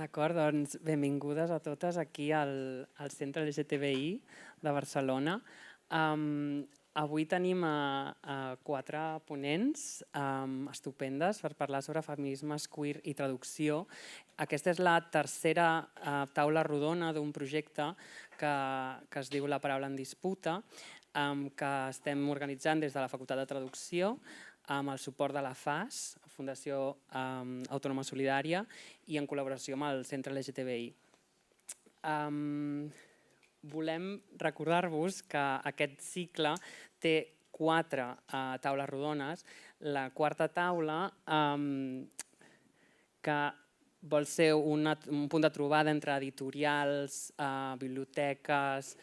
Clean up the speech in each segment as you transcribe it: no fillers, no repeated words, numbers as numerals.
D'acord, doncs benvingudes a totes aquí al Centre LGTBI de Barcelona. Avui tenim a 4 ponents estupendes per parlar sobre feminismes, queer i traducció. Aquesta és la tercera taula rodona d'un projecte que es diu La Paraula en Disputa, que estem organitzant des de la Facultat de Traducció amb el suport de la FAS, Fundació Autònoma Solidària, i en col·laboració amb el Centre LGTBI. Volem recordar-vos que aquest cicle té 4 taules rodones. La quarta taula, que vol ser un punt de trobada entre editorials, biblioteques,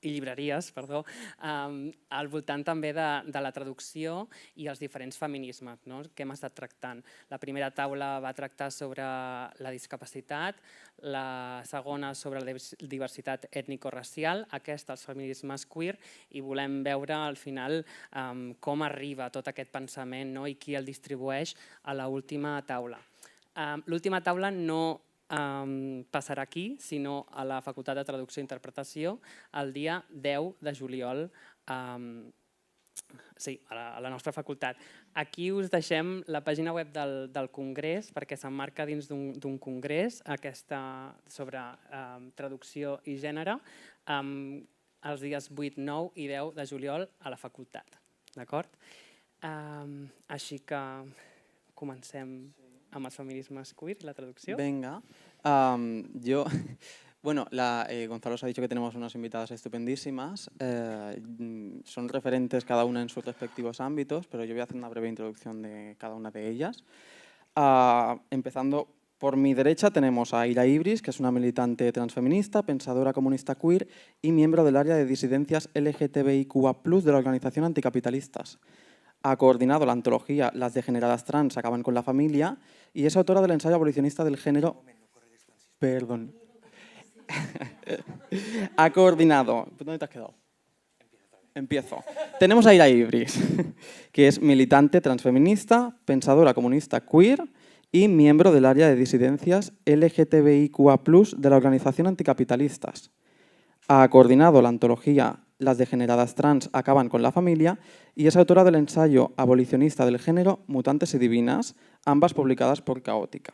i llibreries, perdó, al voltant també de la traducció i els diferents feminismes que hem estat tractant. La primera taula va tractar sobre la discapacitat, la segona sobre la diversitat ètnico-racial, aquesta els feminismes queer, i volem veure al final com arriba tot aquest pensament i qui el distribueix a l'última taula. L'última taula no passarà aquí, sinó a la Facultat de Traducció i Interpretació el dia 10 de juliol, sí, a la nostra facultat. Aquí us deixem la pàgina web del congrés perquè s'emmarca dins d'un congrés sobre traducció i gènere els dies 8, 9 i 10 de juliol a la facultat. D'acord? Així que comencem amb els feminismes queer y la traducción. Venga. Gonzalo os ha dicho que tenemos unas invitadas estupendísimas. Son referentes cada una en sus respectivos ámbitos, pero yo voy a hacer una breve introducción de cada una de ellas. Empezando por mi derecha tenemos a Ira Ibris, que es una militante transfeminista, pensadora comunista queer y miembro del área de disidencias LGTBIQA+ de la organización Anticapitalistas. Ha coordinado la antología Las degeneradas trans acaban con la familia y es autora del ensayo abolicionista del género... Perdón. Ha coordinado... ¿Dónde te has quedado? Empiezo. Tenemos a Ira Ibris, que es militante transfeminista, pensadora comunista queer y miembro del área de disidencias LGTBIQA+ de la organización Anticapitalistas. Ha coordinado la antología Las degeneradas trans acaban con la familia y es autora del ensayo abolicionista del género Mutantes y divinas, ambas publicadas por Caótica.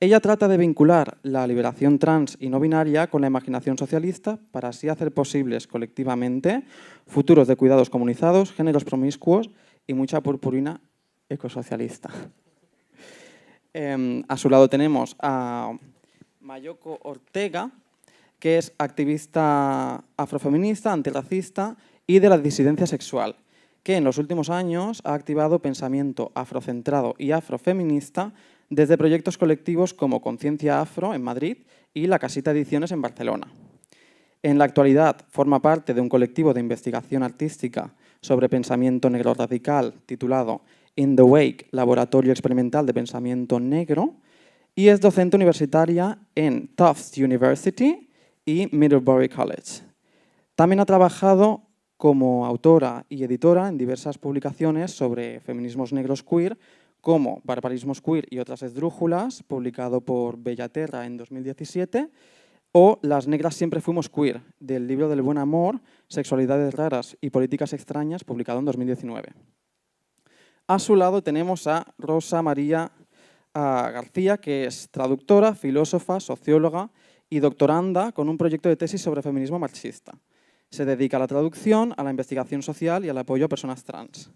Ella trata de vincular la liberación trans y no binaria con la imaginación socialista para así hacer posibles colectivamente futuros de cuidados comunizados, géneros promiscuos y mucha purpurina ecosocialista. A su lado tenemos a Mayoko Ortega, que es activista afrofeminista, antirracista y de la disidencia sexual, que en los últimos años ha activado pensamiento afrocentrado y afrofeminista desde proyectos colectivos como Conciencia Afro en Madrid y La Casita Ediciones en Barcelona. En la actualidad forma parte de un colectivo de investigación artística sobre pensamiento negro radical titulado In the Wake, Laboratorio Experimental de Pensamiento Negro, y es docente universitaria en Tufts University y Middlebury College. También ha trabajado como autora y editora en diversas publicaciones sobre feminismos negros queer, como Barbarismos queer y otras esdrújulas, publicado por Bellaterra en 2017, o Las negras siempre fuimos queer, del libro del buen amor, Sexualidades raras y políticas extrañas, publicado en 2019. A su lado tenemos a Rosa María García, que es traductora, filósofa, socióloga y doctoranda con un proyecto de tesis sobre feminismo marxista. Se dedica a la traducción, a la investigación social y al apoyo a personas trans.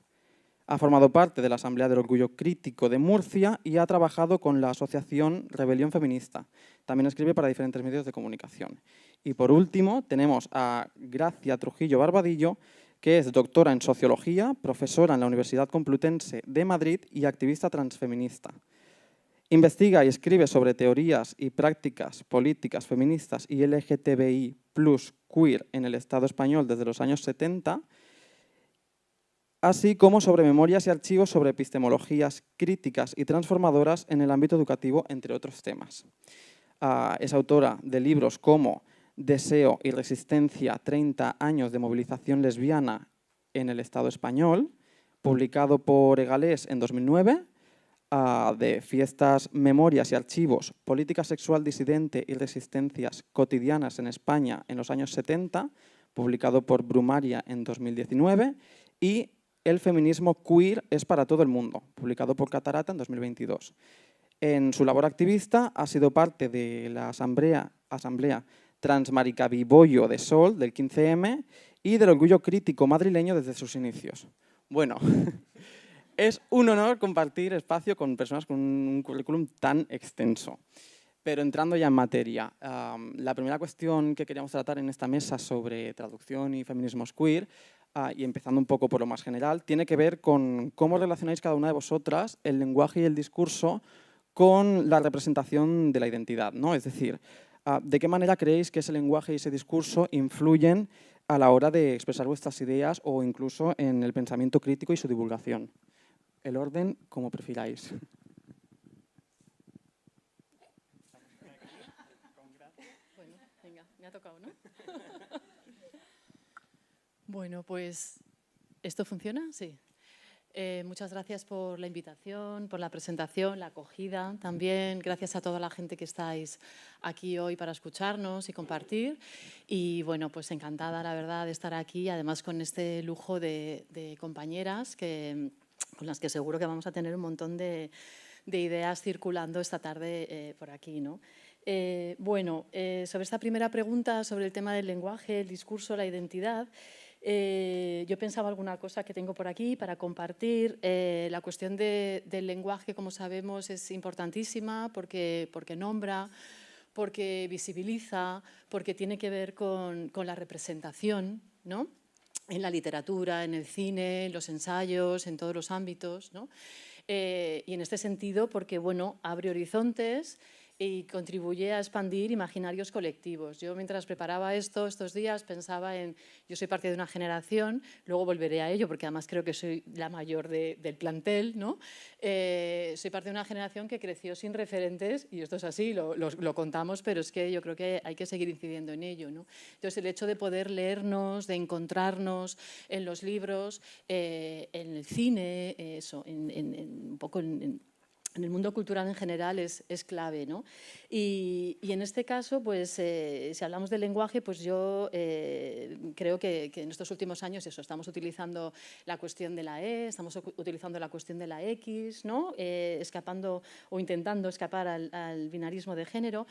Ha formado parte de la Asamblea del Orgullo Crítico de Murcia y ha trabajado con la asociación Rebelión Feminista. También escribe para diferentes medios de comunicación. Y por último tenemos a Gracia Trujillo Barbadillo, que es doctora en Sociología, profesora en la Universidad Complutense de Madrid y activista transfeminista. Investiga y escribe sobre teorías y prácticas políticas feministas y LGTBI+ queer en el Estado español desde los años 70, así como sobre memorias y archivos sobre epistemologías críticas y transformadoras en el ámbito educativo, entre otros temas. Es autora de libros como Deseo y resistencia, 30 años de movilización lesbiana en el Estado español, publicado por Egalés en 2009, de Fiestas, Memorias y Archivos, Política Sexual Disidente y Resistencias Cotidianas en España en los años 70, publicado por Brumaria en 2019, y El feminismo queer es para todo el mundo, publicado por Catarata en 2022. En su labor activista ha sido parte de la Asamblea Transmaricabiboyo de Sol del 15M y del Orgullo Crítico madrileño desde sus inicios. Bueno, es un honor compartir espacio con personas con un currículum tan extenso. Pero entrando ya en materia, la primera cuestión que queríamos tratar en esta mesa sobre traducción y feminismos queer, y empezando un poco por lo más general, tiene que ver con cómo relacionáis cada una de vosotras el lenguaje y el discurso con la representación de la identidad, ¿no? Es decir, ¿de qué manera creéis que ese lenguaje y ese discurso influyen a la hora de expresar vuestras ideas o incluso en el pensamiento crítico y su divulgación? El orden, como prefiráis. Bueno, venga, me ha tocado, ¿no? Bueno, pues, ¿esto funciona? Sí. Muchas gracias por la invitación, por la presentación, la acogida también. Gracias a toda la gente que estáis aquí hoy para escucharnos y compartir. Y bueno, pues encantada, la verdad, de estar aquí, además con este lujo de compañeras con las que seguro que vamos a tener un montón de ideas circulando esta tarde por aquí, ¿no? Sobre esta primera pregunta, sobre el tema del lenguaje, el discurso, la identidad, yo pensaba alguna cosa que tengo por aquí para compartir. La cuestión del lenguaje, como sabemos, es importantísima porque nombra, porque visibiliza, porque tiene que ver con la representación, ¿no? En la literatura, en el cine, en los ensayos, en todos los ámbitos, ¿no? Y en este sentido, porque bueno, abre horizontes y contribuye a expandir imaginarios colectivos. Yo mientras preparaba estos días pensaba en, yo soy parte de una generación, luego volveré a ello porque además creo que soy la mayor del plantel, ¿no? Soy parte de una generación que creció sin referentes y esto es así, lo contamos, pero es que yo creo que hay que seguir incidiendo en ello, ¿no? Entonces el hecho de poder leernos, de encontrarnos en los libros, en el cine, un poco en el mundo cultural en general es clave, ¿no? Y en este caso, pues, si hablamos del lenguaje, pues yo creo que en estos últimos años estamos utilizando la cuestión de la E, estamos utilizando la cuestión de la X, ¿no? Escapando o intentando escapar al binarismo de género.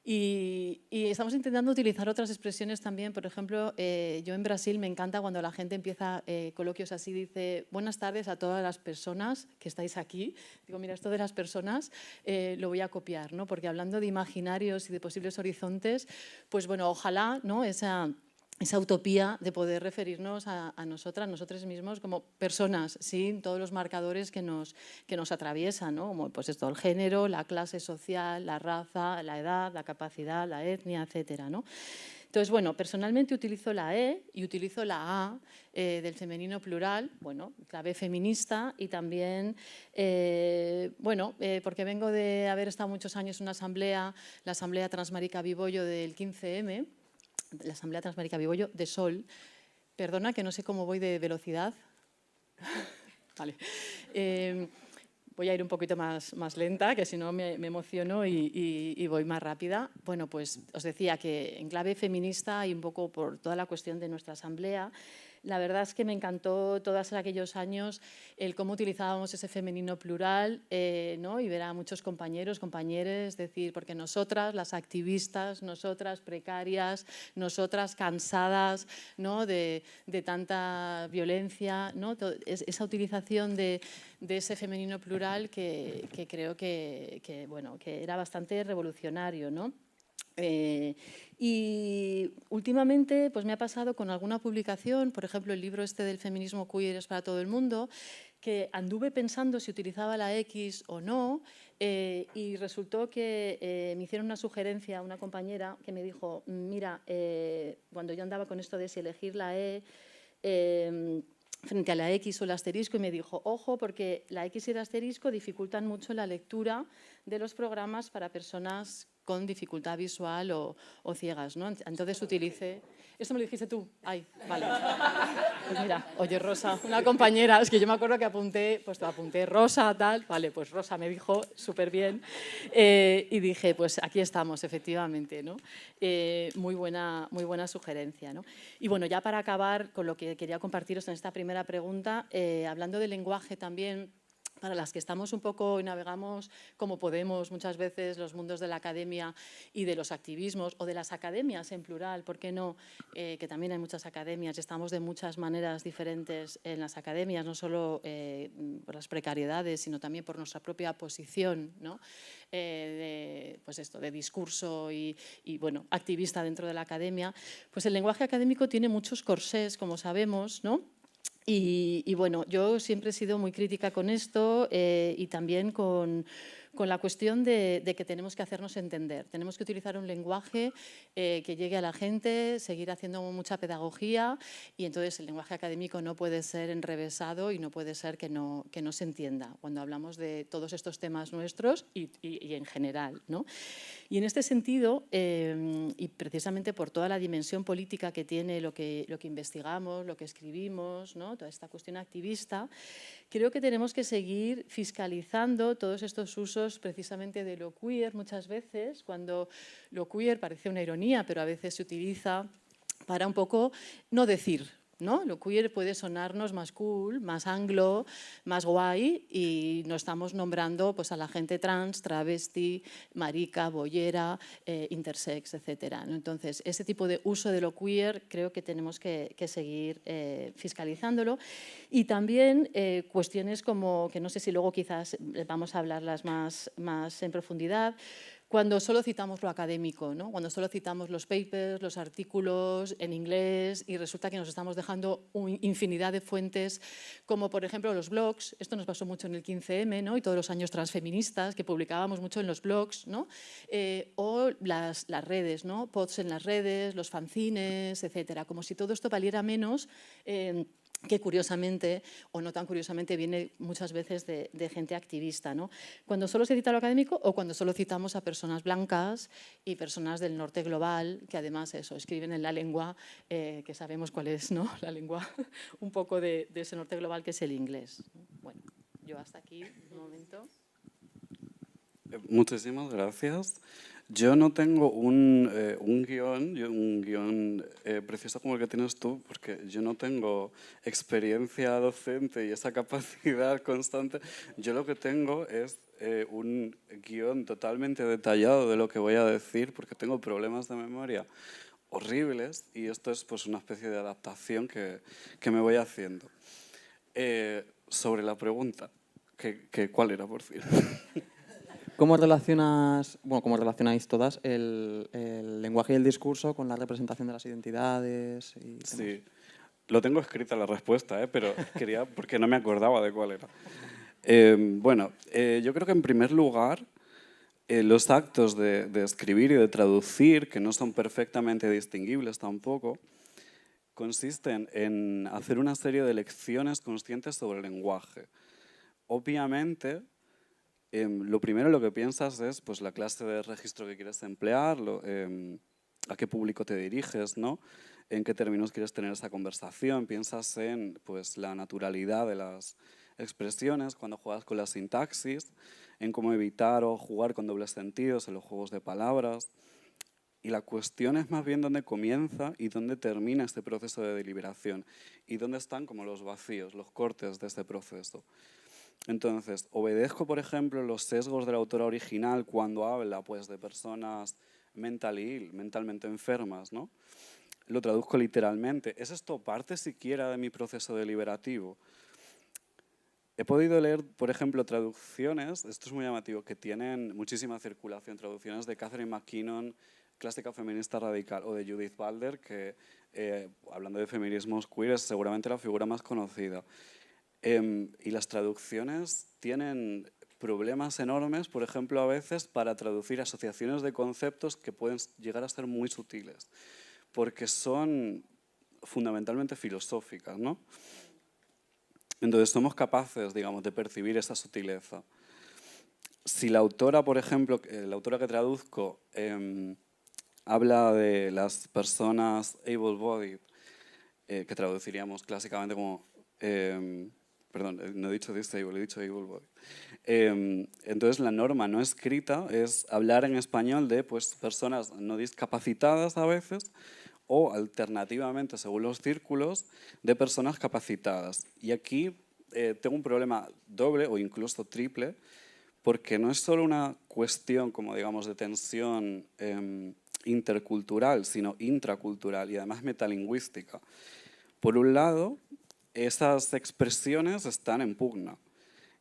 Y estamos intentando utilizar otras expresiones también. Por ejemplo, yo en Brasil me encanta cuando la gente empieza coloquios así, dice buenas tardes a todas las personas que estáis aquí. Digo, mira, esto de las personas lo voy a copiar, ¿no? Porque hablando de imaginarios y de posibles horizontes, pues bueno, ojalá, ¿no? Esa utopía de poder referirnos a nosotros mismos como personas, sin todos los marcadores que nos atraviesan, ¿no? Como pues esto, el género, la clase social, la raza, la edad, la capacidad, la etnia, etcétera, ¿no? Entonces, bueno, personalmente utilizo la E y utilizo la A del femenino plural, bueno, clave feminista y también, porque vengo de haber estado muchos años en una asamblea, la Asamblea Transmaricabiboyo del 15M, la Asamblea Transmaricabiboyo de Sol. Perdona que no sé cómo voy de velocidad. Vale. Voy a ir un poquito más lenta, que si no me emociono y voy más rápida. Bueno, pues os decía que en clave feminista y un poco por toda la cuestión de nuestra asamblea, la verdad es que me encantó todos aquellos años el cómo utilizábamos ese femenino plural, ¿no? Y ver a muchos compañeros, compañeres, decir, porque nosotras, las activistas, nosotras precarias, nosotras cansadas, ¿no? de tanta violencia, ¿no? Esa utilización de ese femenino plural que creo que era bastante revolucionario, ¿no? Y últimamente pues me ha pasado con alguna publicación, por ejemplo el libro este del feminismo queer es para todo el mundo, que anduve pensando si utilizaba la X o no y resultó que me hicieron una sugerencia, una compañera que me dijo, mira, cuando yo andaba con esto de si elegir la E frente a la X o el asterisco, y me dijo, ojo, porque la X y el asterisco dificultan mucho la lectura de los programas para personas con dificultad visual o ciegas, ¿no? Entonces utilicé... ¿Esto me lo dijiste tú? Ay, vale. Pues mira, oye Rosa, una compañera, es que yo me acuerdo que apunté, pues apunté Rosa, tal, vale, pues Rosa me dijo súper bien y dije, pues aquí estamos, efectivamente, ¿no? Muy buena sugerencia, ¿no? Y bueno, ya para acabar con lo que quería compartiros en esta primera pregunta, hablando del lenguaje también, para las que estamos un poco y navegamos como podemos muchas veces los mundos de la academia y de los activismos o de las academias en plural, ¿por qué no? Que también hay muchas academias y estamos de muchas maneras diferentes en las academias, no solo por las precariedades, sino también por nuestra propia posición, ¿no? Pues esto, de discurso y bueno, activista dentro de la academia. Pues el lenguaje académico tiene muchos corsés, como sabemos, ¿no? Y bueno, yo siempre he sido muy crítica con esto y también con la cuestión de que tenemos que hacernos entender. Tenemos que utilizar un lenguaje que llegue a la gente, seguir haciendo mucha pedagogía y entonces el lenguaje académico no puede ser enrevesado y no puede ser que no se entienda cuando hablamos de todos estos temas nuestros y en general, ¿no? Y en este sentido, y precisamente por toda la dimensión política que tiene lo que investigamos, lo que escribimos, ¿no? Toda esta cuestión activista, creo que tenemos que seguir fiscalizando todos estos usos precisamente de lo queer muchas veces, cuando lo queer parece una ironía, pero a veces se utiliza para un poco no decir, ¿no? Lo queer puede sonarnos más cool, más anglo, más guay y no estamos nombrando pues, a la gente trans, travesti, marica, boyera, intersex, etc. ¿no? Entonces, ese tipo de uso de lo queer creo que tenemos que seguir fiscalizándolo. Y también cuestiones como, que no sé si luego quizás vamos a hablarlas más en profundidad, cuando solo citamos lo académico, ¿no? Cuando solo citamos los papers, los artículos en inglés y resulta que nos estamos dejando infinidad de fuentes, como por ejemplo los blogs, esto nos pasó mucho en el 15M, ¿no? Y todos los años transfeministas que publicábamos mucho en los blogs, ¿no? O las redes, ¿no? Pods en las redes, los fanzines, etcétera, como si todo esto valiera menos que curiosamente, o no tan curiosamente, viene muchas veces de gente activista, ¿no? Cuando solo se cita lo académico o cuando solo citamos a personas blancas y personas del norte global, que además eso, escriben en la lengua que sabemos cuál es, ¿no? La lengua un poco de ese norte global que es el inglés. Bueno, yo hasta aquí, un momento. Muchísimas gracias. Yo no tengo un guión preciso como el que tienes tú, porque yo no tengo experiencia docente y esa capacidad constante. Yo lo que tengo es un guión totalmente detallado de lo que voy a decir, porque tengo problemas de memoria horribles y esto es pues una especie de adaptación que me voy haciendo. Sobre la pregunta, ¿cuál era, por cierto? ¿Cómo relacionáis todas el lenguaje y el discurso con la representación de las identidades? Y demás? Sí, lo tengo escrita la respuesta, pero quería, porque no me acordaba de cuál era. Yo creo que en primer lugar, los actos de escribir y de traducir, que no son perfectamente distinguibles tampoco, consisten en hacer una serie de lecciones conscientes sobre el lenguaje. Obviamente, lo primero lo que piensas es pues, la clase de registro que quieres emplear, a qué público te diriges, ¿no? En qué términos quieres tener esa conversación. Piensas en pues, la naturalidad de las expresiones cuando juegas con la sintaxis, en cómo evitar o jugar con dobles sentidos en los juegos de palabras. Y la cuestión es más bien dónde comienza y dónde termina este proceso de deliberación y dónde están como los vacíos, los cortes de este proceso. Entonces, obedezco, por ejemplo, los sesgos de la autora original cuando habla pues, de personas mentalmente enfermas, ¿no? Lo traduzco literalmente. ¿Es esto parte siquiera de mi proceso deliberativo? He podido leer, por ejemplo, traducciones, esto es muy llamativo, que tienen muchísima circulación, traducciones de Catherine McKinnon, clásica feminista radical, o de Judith Butler, que, hablando de feminismos queer, es seguramente la figura más conocida. Y las traducciones tienen problemas enormes, por ejemplo, a veces para traducir asociaciones de conceptos que pueden llegar a ser muy sutiles, porque son fundamentalmente filosóficas, ¿no? Entonces somos capaces, digamos, de percibir esa sutileza. Si la autora, por ejemplo, la autora que traduzco, habla de las personas able-bodied que traduciríamos clásicamente como... perdón, no he dicho disable, he dicho able body. Entonces, la norma no escrita es hablar en español de pues, personas no discapacitadas a veces, o alternativamente, según los círculos, de personas capacitadas. Y aquí tengo un problema doble o incluso triple, porque no es solo una cuestión, como digamos, de tensión intercultural, sino intracultural y además metalingüística. Por un lado, esas expresiones están en pugna.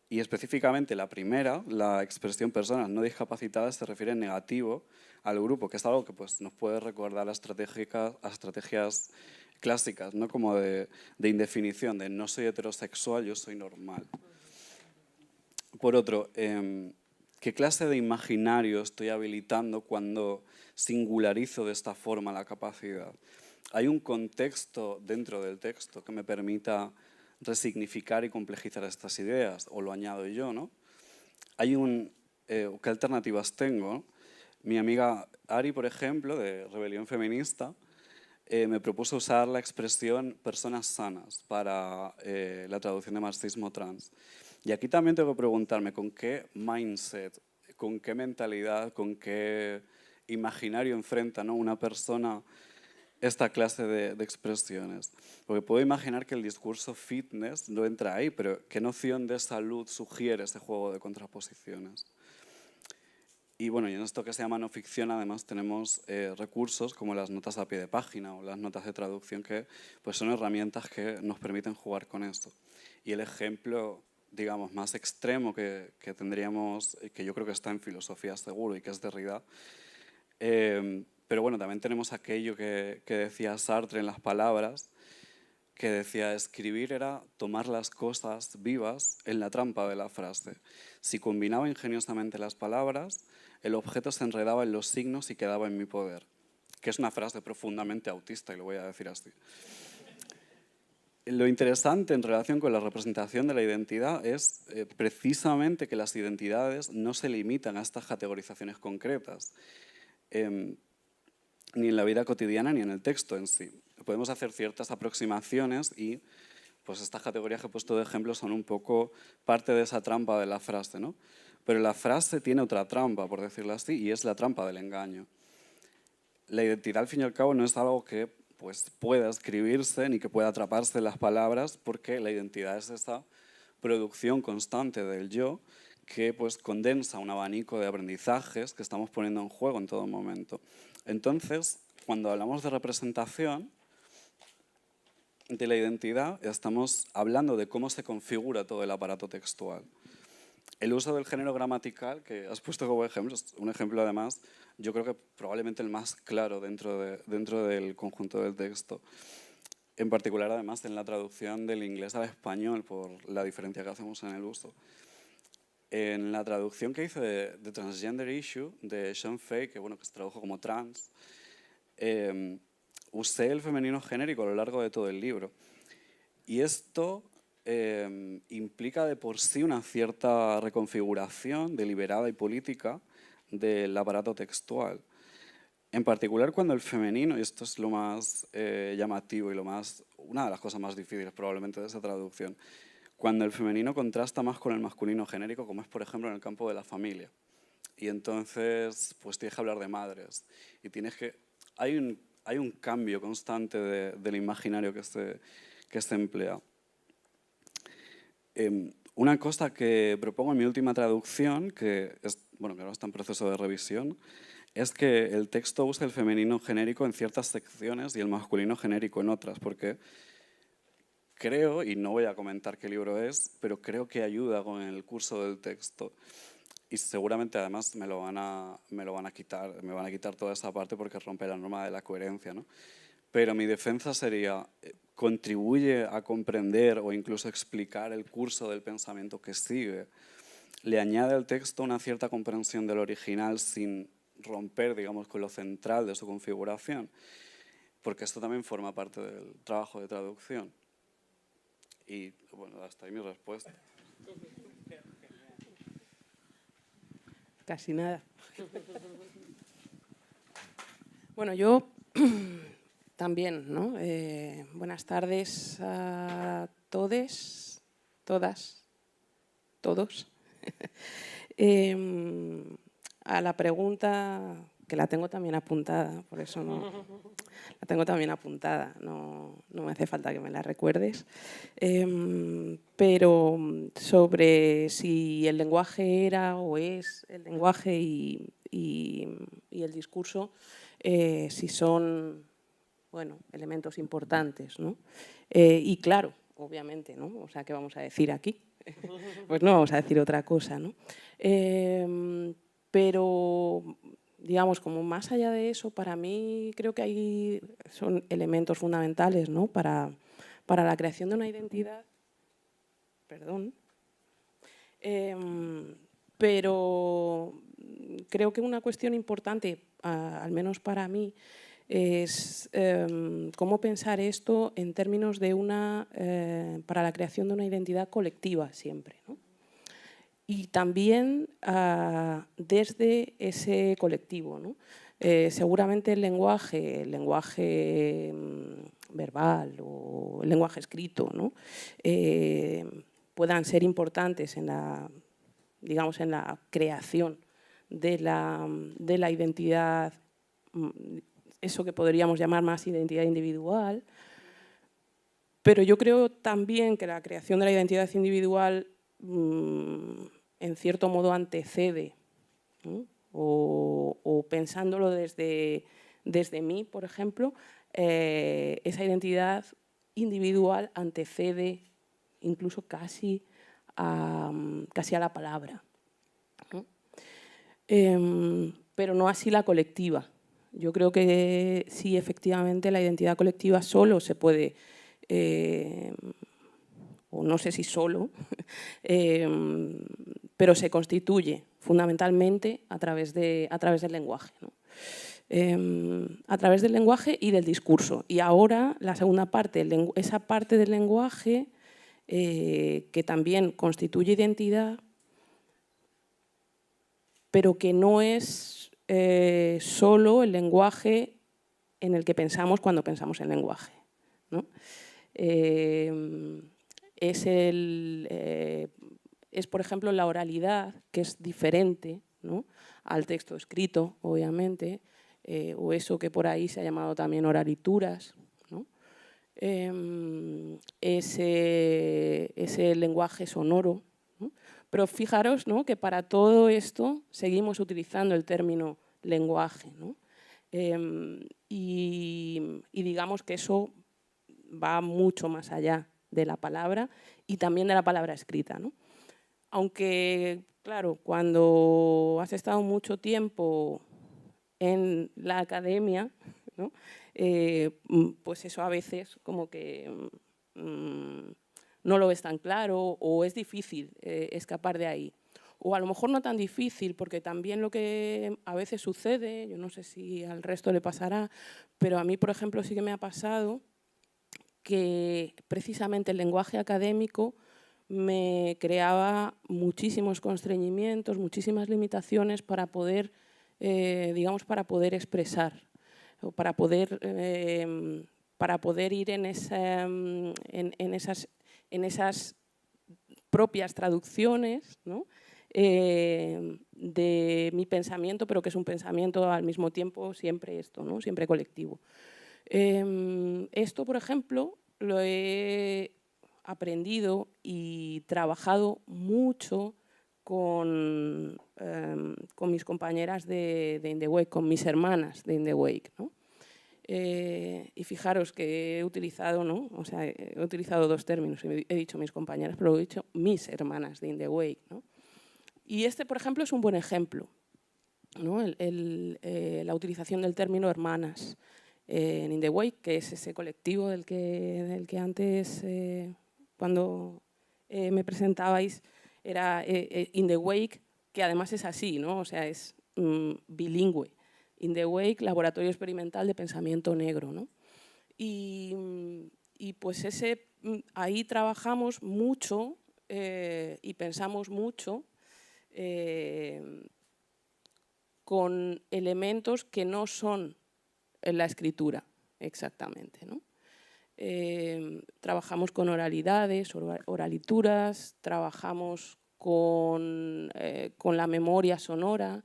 Y específicamente la primera, la expresión personas no discapacitadas, se refiere en negativo al grupo, que es algo que pues, nos puede recordar a estrategias clásicas, ¿no? Como de indefinición, de no soy heterosexual, yo soy normal. Por otro, ¿qué clase de imaginario estoy habilitando cuando singularizo de esta forma la capacidad? ¿Hay un contexto dentro del texto que me permita resignificar y complejizar estas ideas? ¿O lo añado yo, no? ¿Qué alternativas tengo? Mi amiga Ari, por ejemplo, de Rebelión Feminista, me propuso usar la expresión personas sanas para la traducción de marxismo trans. Y aquí también tengo que preguntarme con qué mindset, con qué mentalidad, con qué imaginario enfrenta, ¿no? Una persona esta clase de expresiones. Porque puedo imaginar que el discurso fitness no entra ahí, pero ¿qué noción de salud sugiere este juego de contraposiciones? Y bueno, y en esto que se llama no ficción, además tenemos recursos como las notas a pie de página o las notas de traducción, que pues son herramientas que nos permiten jugar con esto. Y el ejemplo, digamos, más extremo que tendríamos, que yo creo que está en filosofía seguro y que es Derrida, pero bueno, también tenemos aquello que decía Sartre en Las Palabras, que decía escribir era tomar las cosas vivas en la trampa de la frase. Si combinaba ingeniosamente las palabras, el objeto se enredaba en los signos y quedaba en mi poder. Que es una frase profundamente autista y lo voy a decir así. Lo interesante en relación con la representación de la identidad es precisamente que las identidades no se limitan a estas categorizaciones concretas, ni en la vida cotidiana ni en el texto en sí. Podemos hacer ciertas aproximaciones y pues estas categorías que he puesto de ejemplo son un poco parte de esa trampa de la frase, ¿no? Pero la frase tiene otra trampa, por decirlo así, y es la trampa del engaño. La identidad, al fin y al cabo, no es algo que pues, pueda escribirse ni que pueda atraparse en las palabras, porque la identidad es esa producción constante del yo que pues, condensa un abanico de aprendizajes que estamos poniendo en juego en todo momento. Entonces, cuando hablamos de representación de la identidad, estamos hablando de cómo se configura todo el aparato textual. El uso del género gramatical, que has puesto como ejemplo, es un ejemplo además, yo creo que probablemente el más claro dentro del conjunto del texto. En particular, además, en la traducción del inglés al español, por la diferencia que hacemos en el uso. En la traducción que hice de Transgender Issue, de Sean Fay, que, bueno, que se tradujo como trans, usé el femenino genérico a lo largo de todo el libro. Y esto implica de por sí una cierta reconfiguración deliberada y política del aparato textual. En particular cuando el femenino, y esto es lo más llamativo y una de las cosas más difíciles probablemente de esa traducción, cuando el femenino contrasta más con el masculino genérico, como es por ejemplo en el campo de la familia. Y entonces pues tienes que hablar de madres. Y hay un cambio constante del imaginario que se emplea. Una cosa que propongo en mi última traducción, que ahora está en proceso de revisión, es que el texto use el femenino genérico en ciertas secciones y el masculino genérico en otras, porque creo, y no voy a comentar qué libro es, pero creo que ayuda con el curso del texto. Y seguramente además me van a quitar toda esa parte porque rompe la norma de la coherencia, ¿no? Pero mi defensa sería, contribuye a comprender o incluso explicar el curso del pensamiento que sigue. Le añade al texto una cierta comprensión del original sin romper, digamos, con lo central de su configuración, porque esto también forma parte del trabajo de traducción. Y bueno, hasta ahí mi respuesta. Casi nada. Bueno, yo también, ¿no? Buenas tardes a todes, todas, todos. A la pregunta, que la tengo también apuntada, por eso no, la tengo también apuntada, no me hace falta que me la recuerdes, pero sobre si el lenguaje era o es el lenguaje y el discurso, si son, bueno, elementos importantes, ¿no? Y claro, obviamente, ¿no? O sea, ¿qué vamos a decir aquí? Pues no vamos a decir otra cosa, ¿no? Pero, digamos, como más allá de eso, para mí creo que son elementos fundamentales, ¿no? Para la creación de una identidad. Perdón. Pero creo que una cuestión importante, al menos para mí, es cómo pensar esto en términos de para la creación de una identidad colectiva siempre, ¿no? Y también desde ese colectivo, ¿no? Seguramente el lenguaje verbal o el lenguaje escrito, ¿no? Puedan ser importantes en la creación de la identidad, eso que podríamos llamar más identidad individual, pero yo creo también que la creación de la identidad individual en cierto modo antecede, ¿no? o pensándolo desde mí, por ejemplo, esa identidad individual antecede incluso casi a la palabra, ¿no? Pero no así la colectiva. Yo creo que sí, efectivamente, la identidad colectiva solo se puede, o no sé si solo, pero se constituye fundamentalmente a través del lenguaje, ¿no? A través del lenguaje y del discurso. Y ahora la segunda parte, esa parte del lenguaje que también constituye identidad, pero que no es solo el lenguaje en el que pensamos cuando pensamos en lenguaje, ¿no? Es, por ejemplo, la oralidad, que es diferente, ¿no?, al texto escrito, obviamente, o eso que por ahí se ha llamado también oralituras, ¿no? Ese lenguaje sonoro, ¿no? Pero fijaros, ¿no?, que para todo esto seguimos utilizando el término lenguaje, ¿no? Y digamos que eso va mucho más allá de la palabra y también de la palabra escrita, ¿no? Aunque, claro, cuando has estado mucho tiempo en la academia, ¿no?, pues eso a veces como que no lo ves tan claro o es difícil escapar de ahí. O a lo mejor no tan difícil, porque también lo que a veces sucede, yo no sé si al resto le pasará, pero a mí, por ejemplo, sí que me ha pasado que precisamente el lenguaje académico me creaba muchísimos constreñimientos, muchísimas limitaciones para poder, digamos, para poder expresar, o para poder ir en esas propias traducciones, ¿no?, de mi pensamiento, pero que es un pensamiento al mismo tiempo siempre esto, ¿no?, siempre colectivo. Esto, por ejemplo, lo he aprendido y trabajado mucho con mis compañeras de In The Wake, con mis hermanas de In The Wake, ¿no? Y fijaros que he utilizado, ¿no?, o sea, he utilizado dos términos, he dicho mis compañeras, pero he dicho mis hermanas de In The Wake, ¿no? Y este, por ejemplo, es un buen ejemplo, ¿no?, la utilización del término hermanas en In The Wake, que es ese colectivo del que antes, cuando me presentabais, era In The Wake, que además es así, ¿no?, o sea, es bilingüe. In The Wake, Laboratorio Experimental de Pensamiento Negro, ¿no? Y pues ahí trabajamos mucho y pensamos mucho con elementos que no son en la escritura, exactamente, ¿no? Trabajamos con oralidades, oralituras, trabajamos con la memoria sonora,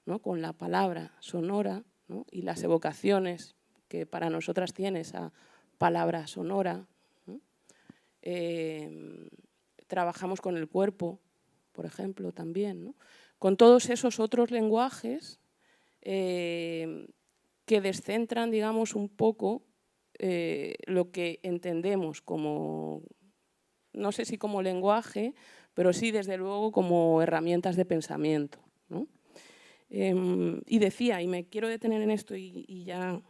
¿no? Con la palabra sonora, ¿no? Y las evocaciones que para nosotras tiene esa palabra sonora, ¿no? Trabajamos con el cuerpo, por ejemplo, también, ¿no? Con todos esos otros lenguajes que descentran, digamos, un poco lo que entendemos como, no sé si como lenguaje, pero sí, desde luego, como herramientas de pensamiento, ¿no? Y decía, y me quiero detener en esto y ya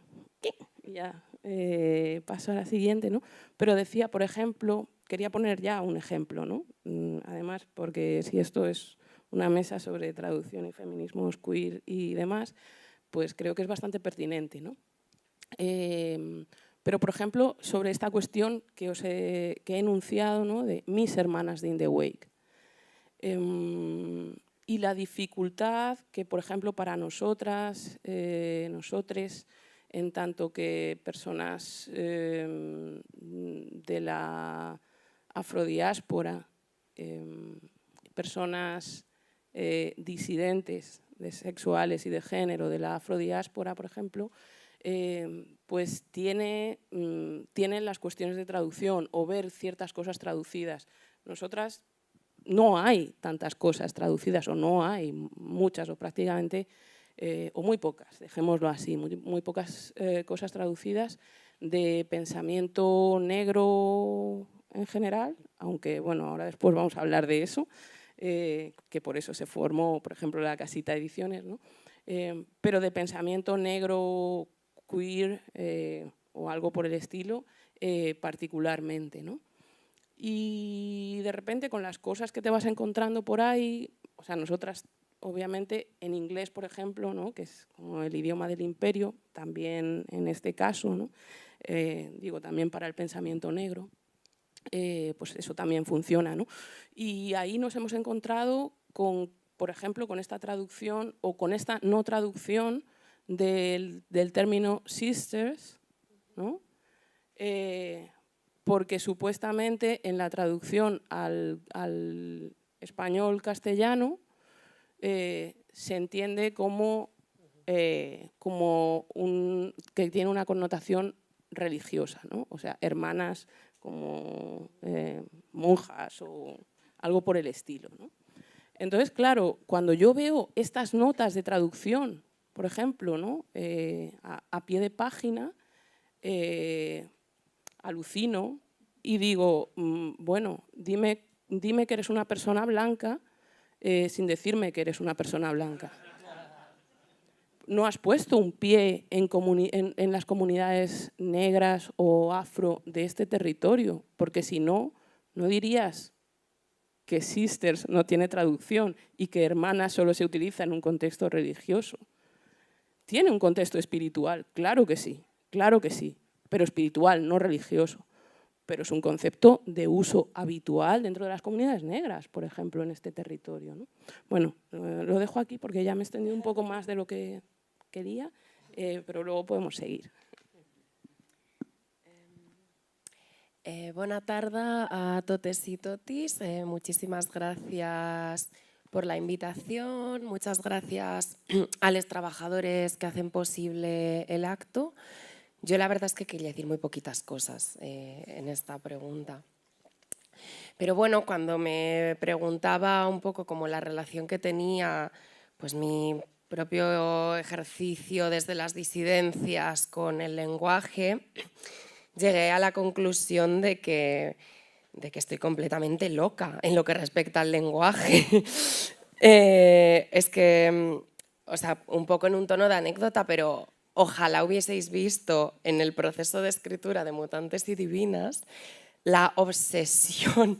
paso a la siguiente, ¿no? Pero decía, por ejemplo, quería poner ya un ejemplo, ¿no? Además, porque si esto es una mesa sobre traducción y feminismos queer y demás, pues creo que es bastante pertinente, ¿no? Pero, por ejemplo, sobre esta cuestión que he enunciado, ¿no? De mis hermanas de In the Wake. Y la dificultad que, por ejemplo, para nosotras, nosotres, en tanto que personas de la afrodiáspora, personas disidentes sexuales y de género de la afrodiáspora, por ejemplo, pues tienen las cuestiones de traducción o ver ciertas cosas traducidas. Nosotras no hay tantas cosas traducidas o no hay muchas o prácticamente, o muy pocas, dejémoslo así, muy pocas cosas traducidas de pensamiento negro en general, aunque bueno, ahora después vamos a hablar de eso, que por eso se formó, por ejemplo, la Casita Ediciones, ¿no? Pero de pensamiento negro, queer o algo por el estilo, particularmente, ¿no? Y de repente con las cosas que te vas encontrando por ahí, o sea, nosotras obviamente en inglés, por ejemplo, ¿no? Que es como el idioma del imperio, también en este caso, ¿no? Digo, también para el pensamiento negro, pues eso también funciona, ¿no? Y ahí nos hemos encontrado con, por ejemplo, con esta traducción o con esta no traducción del término sisters, ¿no? Porque supuestamente en la traducción al español-castellano se entiende como, que tiene una connotación religiosa, ¿no? O sea, hermanas como monjas o algo por el estilo, ¿no? Entonces, claro, cuando yo veo estas notas de traducción, por ejemplo, ¿no? A pie de página, alucino y digo, bueno, dime que eres una persona blanca sin decirme que eres una persona blanca. No has puesto un pie en las comunidades negras o afro de este territorio, porque si no, no dirías que sisters no tiene traducción y que hermana solo se utiliza en un contexto religioso. Tiene un contexto espiritual, claro que sí, pero espiritual, no religioso. Pero es un concepto de uso habitual dentro de las comunidades negras, por ejemplo, en este territorio, ¿no? Bueno, lo dejo aquí porque ya me he extendido un poco más de lo que quería, pero luego podemos seguir. Bona tarda a totes y totis. Muchísimas gracias por la invitación. Muchas gracias a los trabajadores que hacen posible el acto. Yo la verdad es que quería decir muy poquitas cosas en esta pregunta. Pero bueno, cuando me preguntaba un poco como la relación que tenía pues mi propio ejercicio desde las disidencias con el lenguaje, llegué a la conclusión de que estoy completamente loca en lo que respecta al lenguaje. Es que, o sea, un poco en un tono de anécdota, pero ojalá hubieseis visto en el proceso de escritura de Mutantes y Divinas la obsesión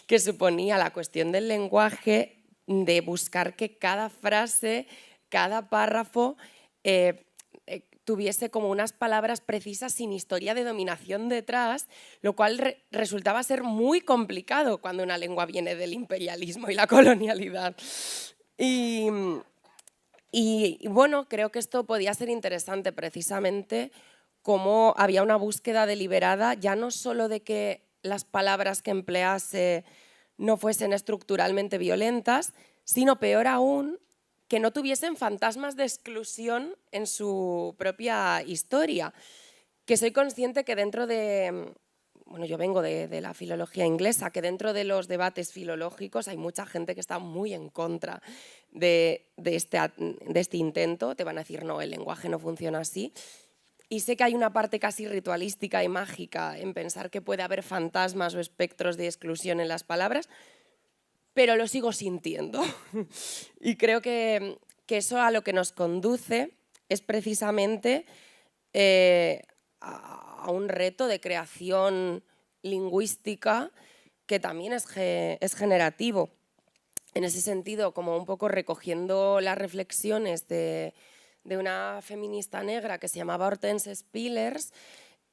que suponía la cuestión del lenguaje, de buscar que cada frase, cada párrafo tuviese como unas palabras precisas sin historia de dominación detrás, lo cual resultaba ser muy complicado cuando una lengua viene del imperialismo y la colonialidad. Y bueno, creo que esto podía ser interesante precisamente cómo había una búsqueda deliberada, ya no solo de que las palabras que emplease no fuesen estructuralmente violentas, sino peor aún, que no tuviesen fantasmas de exclusión en su propia historia. Que soy consciente que dentro de, bueno, yo vengo de la filología inglesa, que dentro de los debates filológicos hay mucha gente que está muy en contra de este intento. Te van a decir, no, el lenguaje no funciona así. Y sé que hay una parte casi ritualística y mágica en pensar que puede haber fantasmas o espectros de exclusión en las palabras, pero lo sigo sintiendo. Y creo que eso a lo que nos conduce es precisamente a un reto de creación lingüística que también es generativo. En ese sentido, como un poco recogiendo las reflexiones de una feminista negra que se llamaba Hortense Spillers,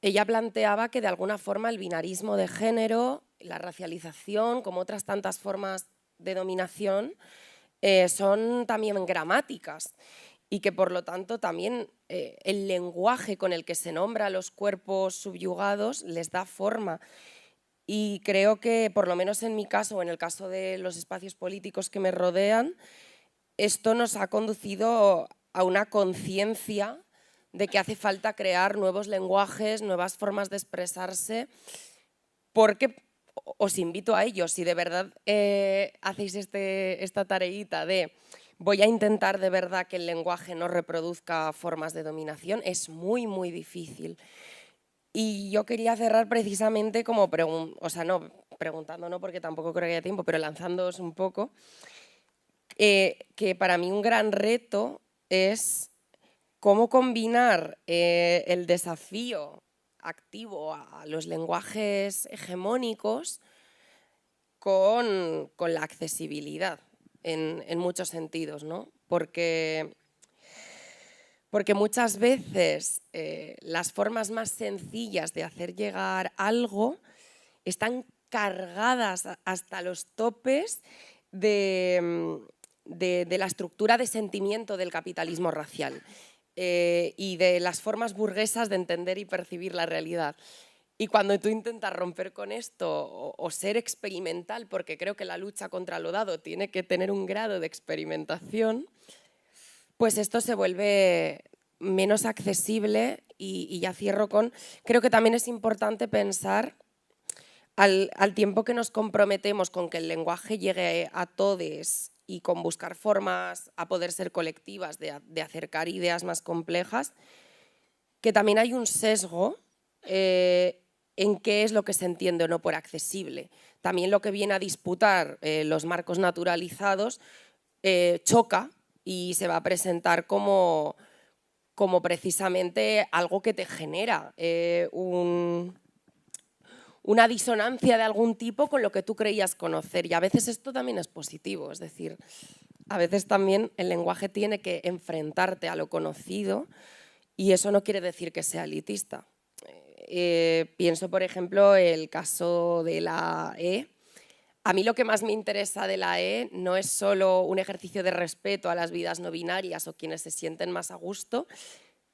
ella planteaba que de alguna forma el binarismo de género, la racialización, como otras tantas formas de dominación, son también gramáticas y que por lo tanto también el lenguaje con el que se nombra a los cuerpos subyugados les da forma. Y creo que, por lo menos en mi caso o en el caso de los espacios políticos que me rodean, esto nos ha conducido a una conciencia de que hace falta crear nuevos lenguajes, nuevas formas de expresarse, porque os invito a ello. Si de verdad hacéis esta tareita de voy a intentar de verdad que el lenguaje no reproduzca formas de dominación, es muy, muy difícil. Y yo quería cerrar precisamente como, no preguntando, no porque tampoco creo que haya tiempo, pero lanzándoos un poco, que para mí un gran reto es cómo combinar el desafío activo a los lenguajes hegemónicos con la accesibilidad en muchos sentidos, ¿no? Porque muchas veces las formas más sencillas de hacer llegar algo están cargadas hasta los topes de la estructura de sentimiento del capitalismo racial y de las formas burguesas de entender y percibir la realidad. Y cuando tú intentas romper con esto o ser experimental, porque creo que la lucha contra lo dado tiene que tener un grado de experimentación, pues esto se vuelve menos accesible y ya cierro con, creo que también es importante pensar al tiempo que nos comprometemos con que el lenguaje llegue a todos y con buscar formas a poder ser colectivas de acercar ideas más complejas, que también hay un sesgo en qué es lo que se entiende o no por accesible. También lo que viene a disputar los marcos naturalizados choca y se va a presentar como precisamente algo que te genera una disonancia de algún tipo con lo que tú creías conocer. Y a veces esto también es positivo, es decir, a veces también el lenguaje tiene que enfrentarte a lo conocido y eso no quiere decir que sea elitista. Pienso, por ejemplo, el caso de la E. A mí lo que más me interesa de la E no es solo un ejercicio de respeto a las vidas no binarias o quienes se sienten más a gusto,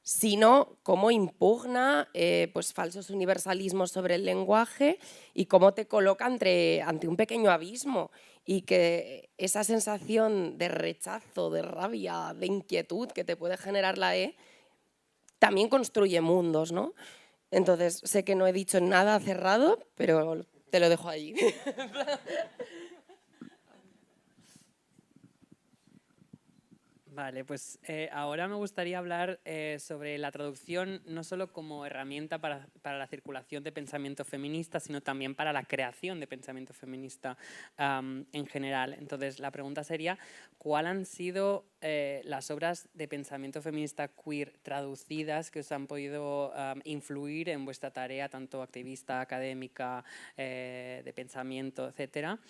sino cómo impugna pues falsos universalismos sobre el lenguaje y cómo te coloca ante un pequeño abismo y que esa sensación de rechazo, de rabia, de inquietud que te puede generar la E también construye mundos, ¿no? Entonces, sé que no he dicho nada cerrado, pero te lo dejo allí. Vale, pues ahora me gustaría hablar sobre la traducción no solo como herramienta para la circulación de pensamiento feminista, sino también para la creación de pensamiento feminista en general. Entonces, la pregunta sería, ¿cuáles han sido las obras de pensamiento feminista queer traducidas que os han podido influir en vuestra tarea, tanto activista, académica, de pensamiento, etcétera?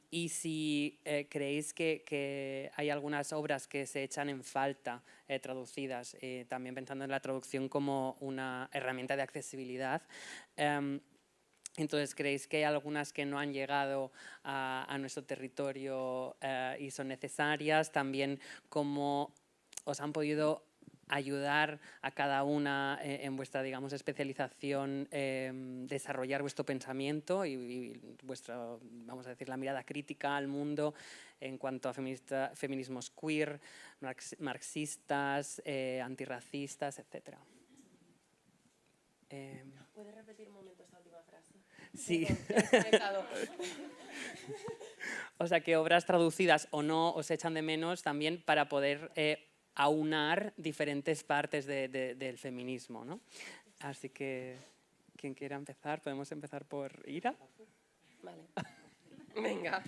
Y si creéis que hay algunas obras que se echan en falta traducidas, también pensando en la traducción como una herramienta de accesibilidad. Entonces, ¿creéis que hay algunas que no han llegado a nuestro territorio y son necesarias? También, ¿cómo os han podido ayudar a cada una en vuestra, digamos, especialización, desarrollar vuestro pensamiento y vuestra, vamos a decir, la mirada crítica al mundo en cuanto a feminismos queer, marxistas, antirracistas, etc. ¿Puedes repetir un momento esta última frase? Sí. Perdón, O sea, que obras traducidas o no os echan de menos también para poder aunar diferentes partes del feminismo, ¿no? Así que, quien quiera empezar, podemos empezar por Ira. Vale. Venga.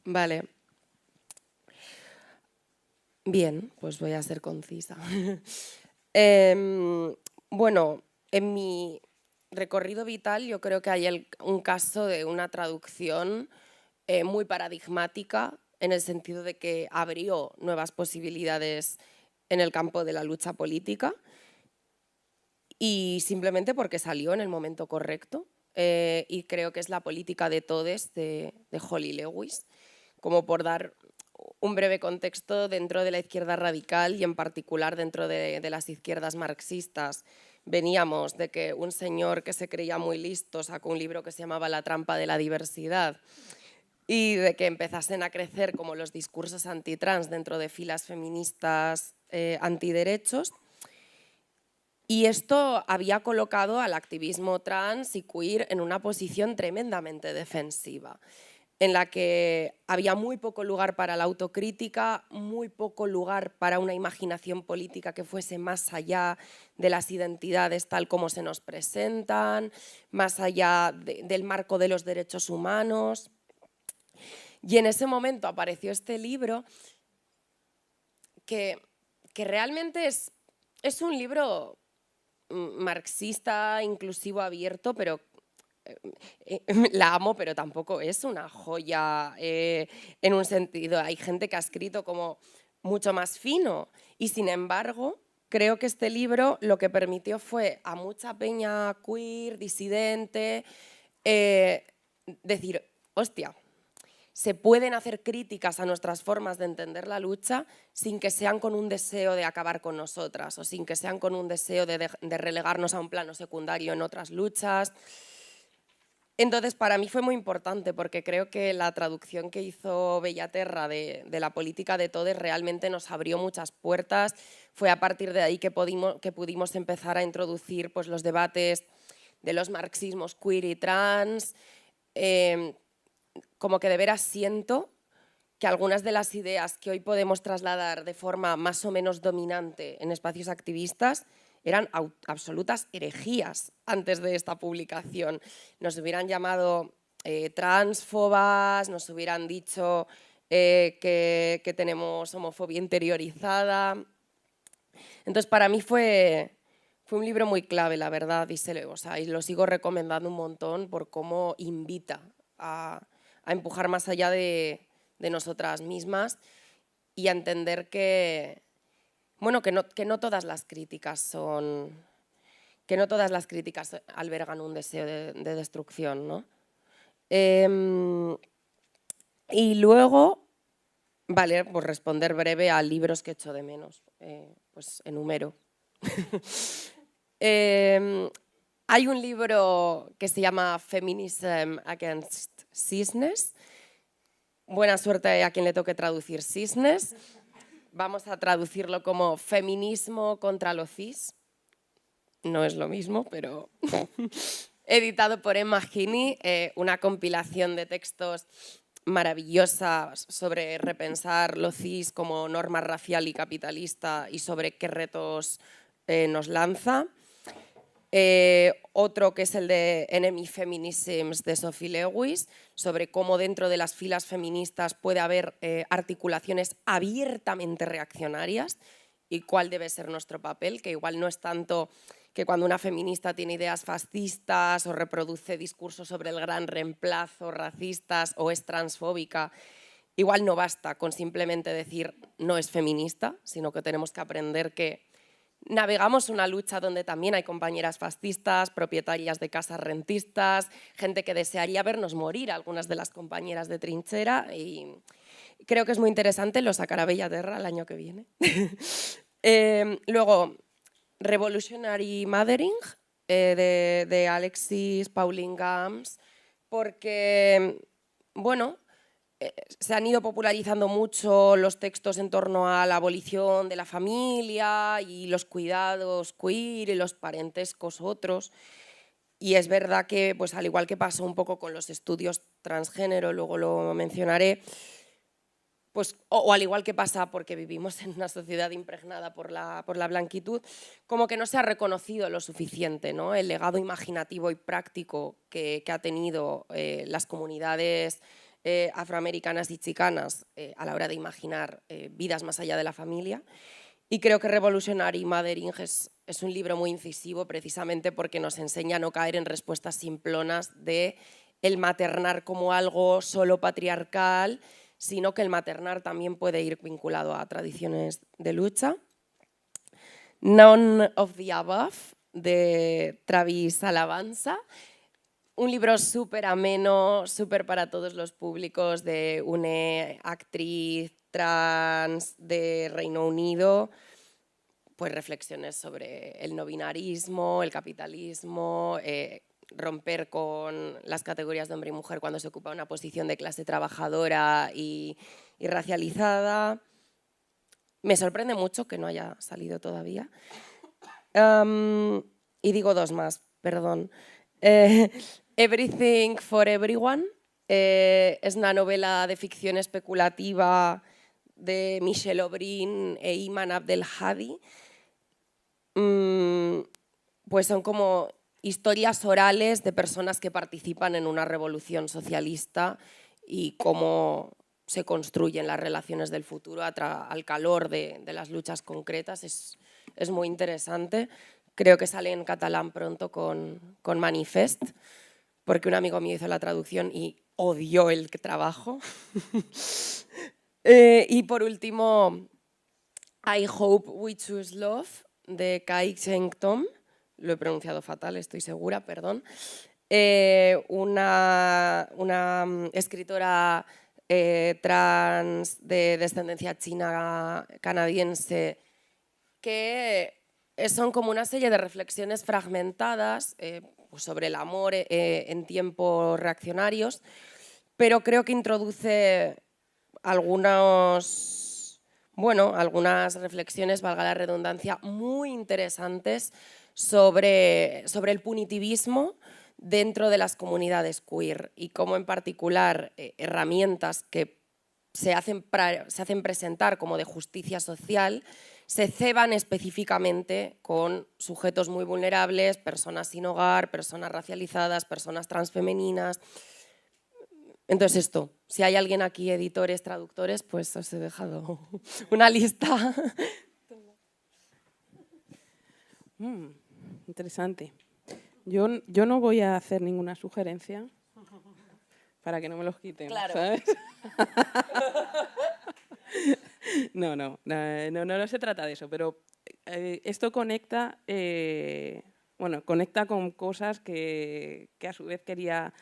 Vale. Bien, pues voy a ser concisa. Bueno, en mi recorrido vital yo creo que hay un caso de una traducción muy paradigmática, en el sentido de que abrió nuevas posibilidades en el campo de la lucha política y simplemente porque salió en el momento correcto. Y creo que es La política de todes de Holly Lewis, como por dar un breve contexto dentro de la izquierda radical y en particular dentro de las izquierdas marxistas. Veníamos de que un señor que se creía muy listo sacó un libro que se llamaba La trampa de la diversidad, y de que empezasen a crecer como los discursos antitrans dentro de filas feministas antiderechos. Y esto había colocado al activismo trans y queer en una posición tremendamente defensiva, en la que había muy poco lugar para la autocrítica, muy poco lugar para una imaginación política que fuese más allá de las identidades tal como se nos presentan, más allá del marco de los derechos humanos. Y en ese momento apareció este libro que realmente es un libro marxista, inclusivo, abierto, pero la amo, pero tampoco es una joya en un sentido. Hay gente que ha escrito como mucho más fino y, sin embargo, creo que este libro lo que permitió fue a mucha peña queer, disidente, decir, hostia, se pueden hacer críticas a nuestras formas de entender la lucha sin que sean con un deseo de acabar con nosotras o sin que sean con un deseo de relegarnos a un plano secundario en otras luchas. Entonces, para mí fue muy importante porque creo que la traducción que hizo Bellaterra de La política de todes realmente nos abrió muchas puertas. Fue a partir de ahí que pudimos empezar a introducir pues, los debates de los marxismos queer y trans. Como que de veras siento que algunas de las ideas que hoy podemos trasladar de forma más o menos dominante en espacios activistas eran absolutas herejías antes de esta publicación. Nos hubieran llamado transfobas, nos hubieran dicho que tenemos homofobia interiorizada. Entonces, para mí fue un libro muy clave, la verdad, y lo sigo recomendando un montón por cómo invita a empujar más allá de nosotras mismas y a entender que, bueno, que no todas las críticas albergan un deseo de destrucción, ¿no? Y luego, vale, pues responder breve a libros que echo de menos, pues enumero. Hay un libro que se llama Feminism Against Cisnes. Buena suerte a quien le toque traducir cisnes. Vamos a traducirlo como feminismo contra lo cis. No es lo mismo, pero editado por Emma Heaney, una compilación de textos maravillosas sobre repensar lo cis como norma racial y capitalista y sobre qué retos nos lanza. Otro que es el de Enemy Feminisms de Sophie Lewis, sobre cómo dentro de las filas feministas puede haber articulaciones abiertamente reaccionarias y cuál debe ser nuestro papel, que igual no es tanto que cuando una feminista tiene ideas fascistas o reproduce discursos sobre el gran reemplazo, racistas o es transfóbica, igual no basta con simplemente decir no es feminista, sino que tenemos que aprender que navegamos una lucha donde también hay compañeras fascistas, propietarias de casas rentistas, gente que desearía vernos morir, algunas de las compañeras de trinchera, y creo que es muy interesante, lo sacará Bellaterra el año que viene. Luego, Revolutionary Mothering, de Alexis Pauline Gams, porque, bueno, se han ido popularizando mucho los textos en torno a la abolición de la familia y los cuidados queer y los parentescos otros. Y es verdad que, pues, al igual que pasó un poco con los estudios transgénero, luego lo mencionaré, pues, o al igual que pasa porque vivimos en una sociedad impregnada por la blanquitud, como que no se ha reconocido lo suficiente, ¿no? El legado imaginativo y práctico que ha tenido las comunidades afroamericanas y chicanas a la hora de imaginar vidas más allá de la familia. Y creo que Revolutionary Mothering es un libro muy incisivo precisamente porque nos enseña a no caer en respuestas simplonas de el maternar como algo solo patriarcal, sino que el maternar también puede ir vinculado a tradiciones de lucha. None of the Above, de Travis Alabanza. Un libro súper ameno, súper para todos los públicos, de una actriz trans de Reino Unido, pues reflexiones sobre el no binarismo, el capitalismo, romper con las categorías de hombre y mujer cuando se ocupa una posición de clase trabajadora y racializada. Me sorprende mucho que no haya salido todavía. Y digo dos más, perdón. Everything for Everyone es una novela de ficción especulativa de Michelle O'Brien e Iman Abdelhadi. Pues son como historias orales de personas que participan en una revolución socialista y cómo se construyen las relaciones del futuro al calor de las luchas concretas. Es muy interesante. Creo que sale en catalán pronto con Manifest, porque un amigo mío hizo la traducción y odió el trabajo. Y por último, I Hope We Choose Love, de Kai Cheng Tom. Lo he pronunciado fatal, estoy segura, perdón. Una escritora trans de descendencia china canadiense que son como una serie de reflexiones fragmentadas pues sobre el amor en tiempos reaccionarios, pero creo que introduce algunas reflexiones, valga la redundancia, muy interesantes sobre el punitivismo dentro de las comunidades queer y cómo en particular herramientas que se hacen presentar como de justicia social se ceban específicamente con sujetos muy vulnerables, personas sin hogar, personas racializadas, personas transfemeninas. Entonces esto, si hay alguien aquí, editores, traductores, pues os he dejado una lista. Interesante. Yo no voy a hacer ninguna sugerencia para que no me los quiten, Claro. ¿sabes? No se trata de eso, pero esto conecta, conecta con cosas que a su vez quería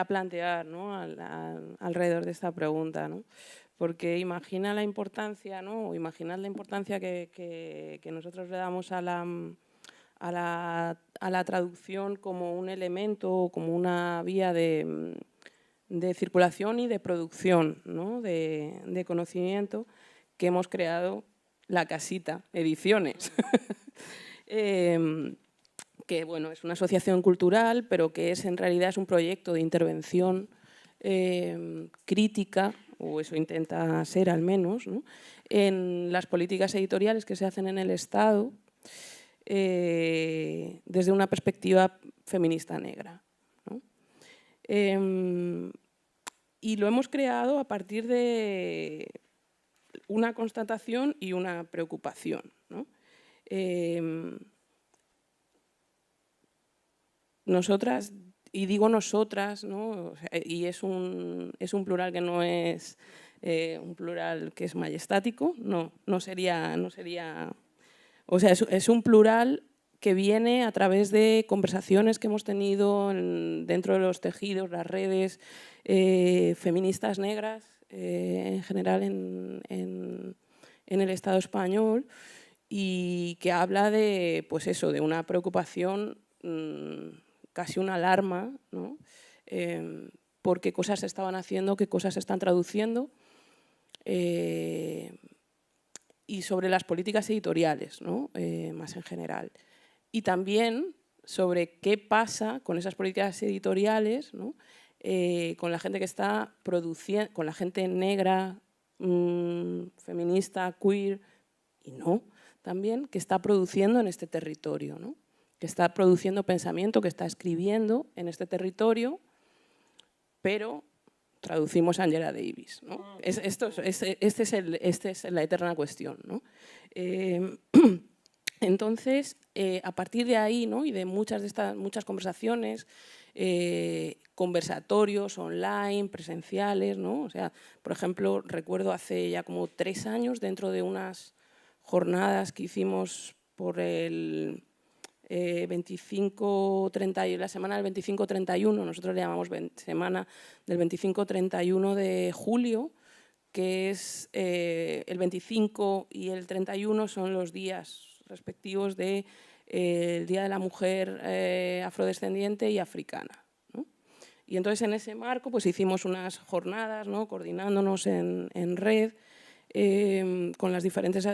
plantear, ¿no? alrededor de esta pregunta, ¿no? Porque imagina la importancia, ¿no? Imaginad la importancia que nosotros le damos a la traducción como un elemento, como una vía de circulación y de producción, ¿no? de conocimiento, que hemos creado la Casita Ediciones, que bueno, es una asociación cultural, pero que en realidad es un proyecto de intervención crítica, o eso intenta ser al menos, ¿no? en las políticas editoriales que se hacen en el Estado desde una perspectiva feminista negra, ¿no? Y lo hemos creado a partir de una constatación y una preocupación, ¿no? Nosotras, y digo nosotras, ¿no? Y es un plural que no es un plural que es majestático, no sería, o sea, es un plural que viene a través de conversaciones que hemos tenido dentro de los tejidos, las redes feministas negras en general en el Estado español, y que habla de, pues eso, de una preocupación, casi una alarma, ¿no? Por qué cosas se estaban haciendo, qué cosas se están traduciendo, y sobre las políticas editoriales, ¿no? Más en general. Y también sobre qué pasa con esas políticas editoriales, ¿no? Con la gente que está produciendo, con la gente negra, feminista, queer, y no, también, que está produciendo en este territorio, ¿no? Que está produciendo pensamiento, que está escribiendo en este territorio, pero traducimos a Angela Davis, ¿no? Esta es la eterna cuestión, ¿no? Entonces, a partir de ahí, ¿no? Y de muchas conversaciones, conversatorios online, presenciales, ¿no? O sea, por ejemplo, recuerdo hace ya como 3 años, dentro de unas jornadas que hicimos por el 25-30, la semana del 25-31, nosotros le llamamos semana del 25-31 de julio, que es el 25 y el 31 son los días respectivos del Día de la Mujer afrodescendiente y africana, ¿no? Y entonces en ese marco pues hicimos unas jornadas, ¿no? Coordinándonos en red con las diferentes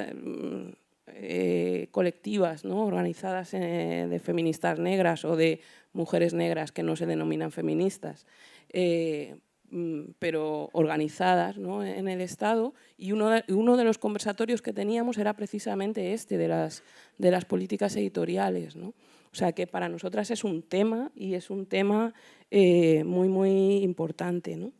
colectivas, ¿no? Organizadas de feministas negras o de mujeres negras que no se denominan feministas, pero organizadas, ¿no? En el Estado, y uno de los conversatorios que teníamos era precisamente este, de las políticas editoriales, ¿no? O sea que para nosotras es un tema, y es un tema muy, muy importante, ¿no?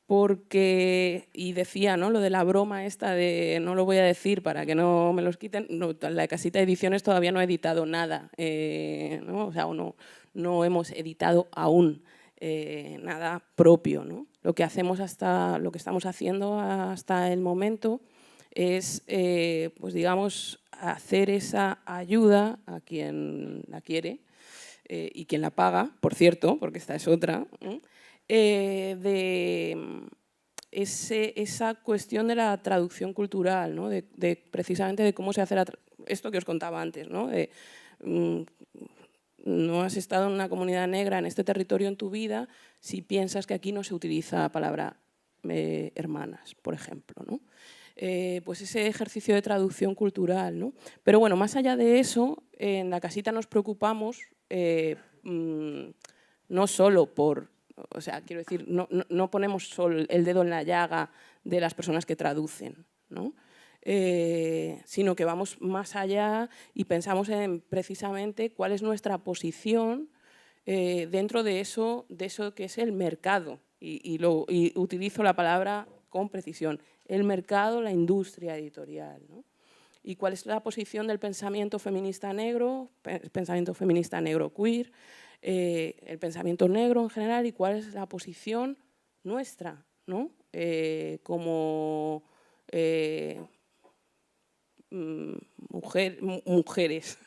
Porque, y decía, ¿no? Lo de la broma esta de, no lo voy a decir para que no me los quiten, no, la Casita de Ediciones todavía no ha editado nada, ¿no? O sea, no hemos editado aún nada propio, ¿no? Lo que estamos haciendo hasta el momento es, pues digamos, hacer esa ayuda a quien la quiere y quien la paga, por cierto, porque esta es otra, de esa cuestión de la traducción cultural, ¿no? Precisamente de cómo se hace esto que os contaba antes, ¿no? No has estado en una comunidad negra en este territorio en tu vida si piensas que aquí no se utiliza la palabra hermanas, por ejemplo, ¿no? Pues ese ejercicio de traducción cultural, ¿no? Pero bueno, más allá de eso, en la casita nos preocupamos no solo por, o sea, quiero decir, no ponemos solo el dedo en la llaga de las personas que traducen, ¿no? Sino que vamos más allá y pensamos en precisamente cuál es nuestra posición dentro de eso que es el mercado. Y utilizo la palabra con precisión, el mercado, la industria editorial, ¿no? Y cuál es la posición del pensamiento feminista negro queer, el pensamiento negro en general, y cuál es la posición nuestra, ¿no? Como mujeres,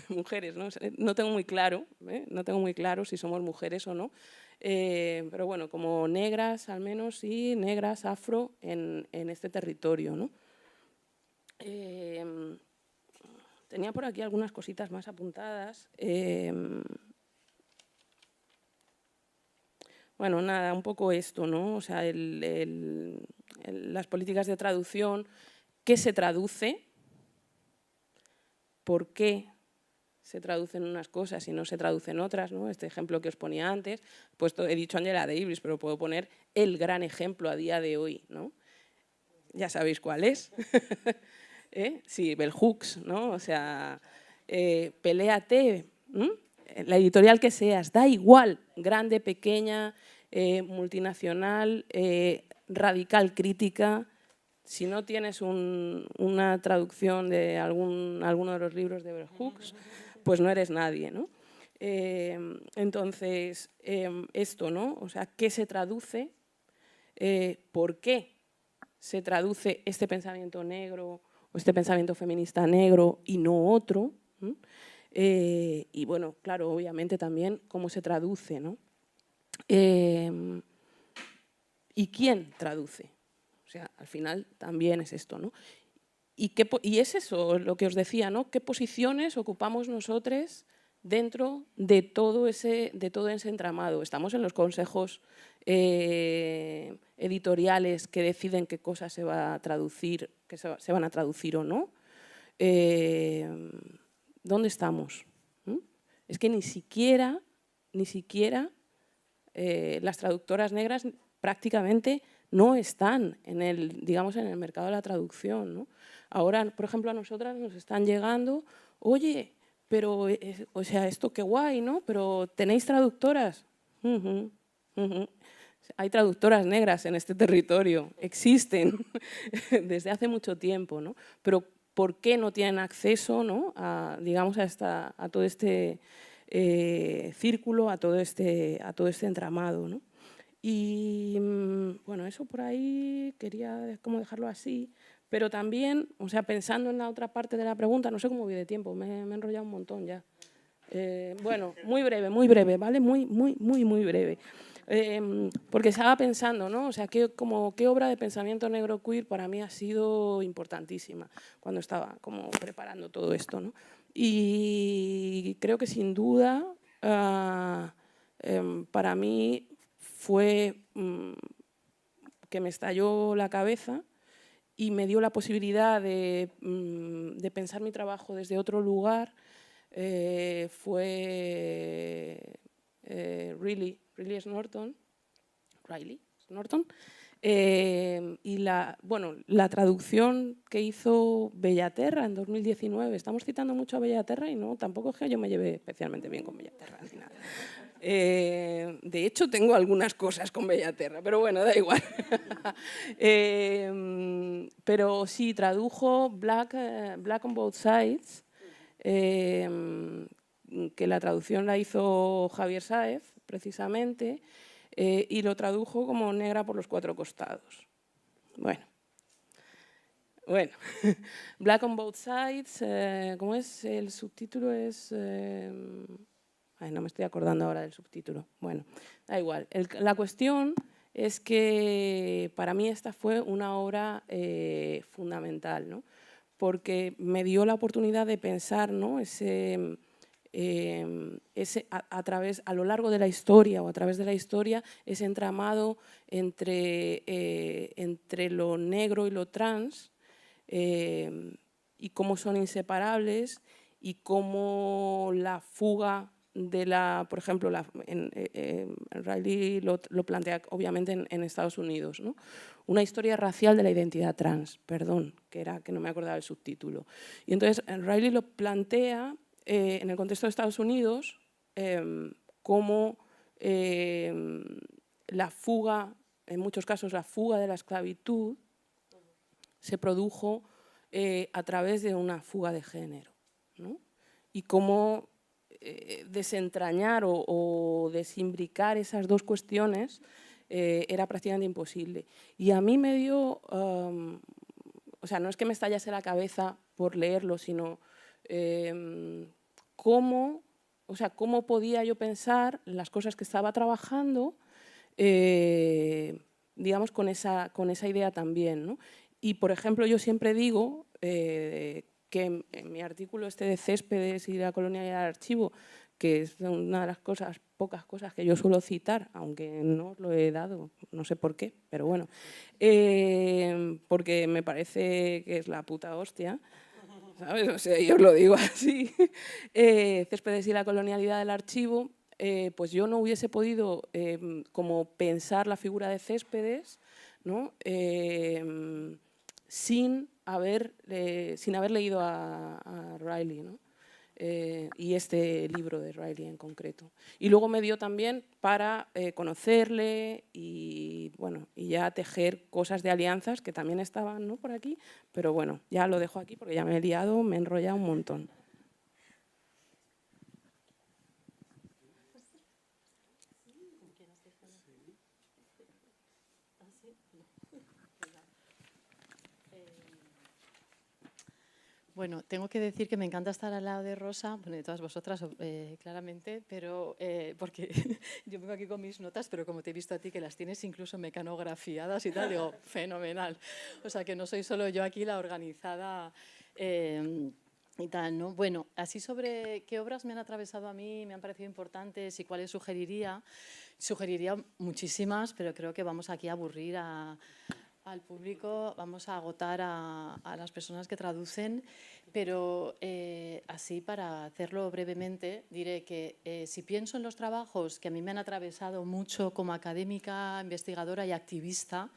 mujeres, ¿no? No tengo muy claro, no tengo muy claro si somos mujeres o no, pero bueno, como negras al menos, y negras, afro, en este territorio, ¿no? Tenía por aquí algunas cositas más apuntadas. Bueno, nada, un poco esto, ¿no? O sea, las políticas de traducción, ¿qué se traduce? ¿Por qué se traducen unas cosas y no se traducen otras, ¿no? Este ejemplo que os ponía antes, he dicho Angela Davis, pero puedo poner el gran ejemplo a día de hoy, ¿no? Ya sabéis cuál es. Sí, Bell Hooks, ¿no? O sea, peléate, la editorial que seas, da igual, grande, pequeña, multinacional, radical, crítica. Si no tienes una traducción de alguno de los libros de Bell Hooks, pues no eres nadie, ¿no? Entonces, esto, ¿no? O sea, ¿qué se traduce? ¿Por qué se traduce este pensamiento negro o este pensamiento feminista negro y no otro? Y bueno, claro, obviamente también cómo se traduce, ¿no? ¿Y quién traduce? O sea, al final también es esto, ¿no? Y es eso lo que os decía, ¿no? ¿Qué posiciones ocupamos nosotros dentro de todo ese entramado? Estamos en los consejos editoriales que deciden qué cosas se va a traducir, que se van a traducir o no. ¿Dónde estamos? Es que ni siquiera las traductoras negras prácticamente no están en el mercado de la traducción, ¿no? Ahora, por ejemplo, a nosotras nos están llegando, oye, pero, o sea, esto qué guay, ¿no? Pero ¿tenéis traductoras? Hay traductoras negras en este territorio, existen desde hace mucho tiempo, ¿no? Pero ¿por qué no tienen acceso, ¿no? a todo este círculo, a todo este entramado, ¿no? Y bueno, eso por ahí quería como dejarlo así, pero también, o sea, pensando en la otra parte de la pregunta, no sé cómo voy de tiempo, me he enrollado un montón ya. Bueno, muy breve, ¿vale? Muy breve. Porque estaba pensando, ¿no? O sea, qué obra de pensamiento negro queer para mí ha sido importantísima cuando estaba como preparando todo esto, ¿no? Y creo que sin duda para mí fue que me estalló la cabeza y me dio la posibilidad de pensar mi trabajo desde otro lugar. Fue Riley Snorton, y la traducción que hizo Bellaterra en 2019. Estamos citando mucho a Bellaterra y no, tampoco es que yo me lleve especialmente bien con Bellaterra ni nada. De hecho, tengo algunas cosas con Bellaterra, pero bueno, da igual. Pero sí, tradujo Black on Both Sides, que la traducción la hizo Javier Sáez, precisamente, y lo tradujo como Negra por los cuatro costados. Bueno, Black on Both Sides, ¿cómo es? El subtítulo es... no me estoy acordando ahora del subtítulo. Bueno, da igual. La cuestión es que para mí esta fue una obra fundamental, ¿no? Porque me dio la oportunidad de pensar, ¿no? A lo largo de la historia o a través de la historia, ese entramado entre lo negro y lo trans, y cómo son inseparables y cómo la fuga por ejemplo, Riley lo plantea obviamente en Estados Unidos, ¿no? Una historia racial de la identidad trans, perdón, que no me acordaba el subtítulo. Y entonces Riley lo plantea en el contexto de Estados Unidos como la fuga, en muchos casos la fuga de la esclavitud, se produjo a través de una fuga de género, ¿no? Y cómo desentrañar o desimbricar esas dos cuestiones era prácticamente imposible. Y a mí me dio, o sea, no es que me estallase la cabeza por leerlo, sino cómo podía yo pensar las cosas que estaba trabajando, digamos, con esa idea también, ¿no? Y, por ejemplo, yo siempre digo que en mi artículo de Céspedes y la colonialidad del archivo, que es una de las pocas cosas que yo suelo citar, aunque no os lo he dado, no sé por qué, pero bueno, porque me parece que es la puta hostia, ¿sabes? O sea, yo os lo digo así. Céspedes y la colonialidad del archivo, pues yo no hubiese podido como pensar la figura de Céspedes, ¿no? Sin haber leído a Riley, ¿no? Y este libro de Riley en concreto. Y luego me dio también para conocerle y, bueno, y ya tejer cosas de alianzas que también estaban, ¿no? por aquí, pero bueno, ya lo dejo aquí porque ya me he liado, me he enrollado un montón. Bueno, tengo que decir que me encanta estar al lado de Rosa, bueno, de todas vosotras, claramente, pero porque yo vengo aquí con mis notas, pero como te he visto a ti que las tienes incluso mecanografiadas y tal, digo, fenomenal. O sea, que no soy solo yo aquí la organizada y tal, ¿no? Bueno, así sobre qué obras me han atravesado a mí, me han parecido importantes y cuáles sugeriría muchísimas, pero creo que vamos aquí a aburrir al público, vamos a agotar a las personas que traducen, pero así para hacerlo brevemente diré que si pienso en los trabajos que a mí me han atravesado mucho como académica, investigadora y activista,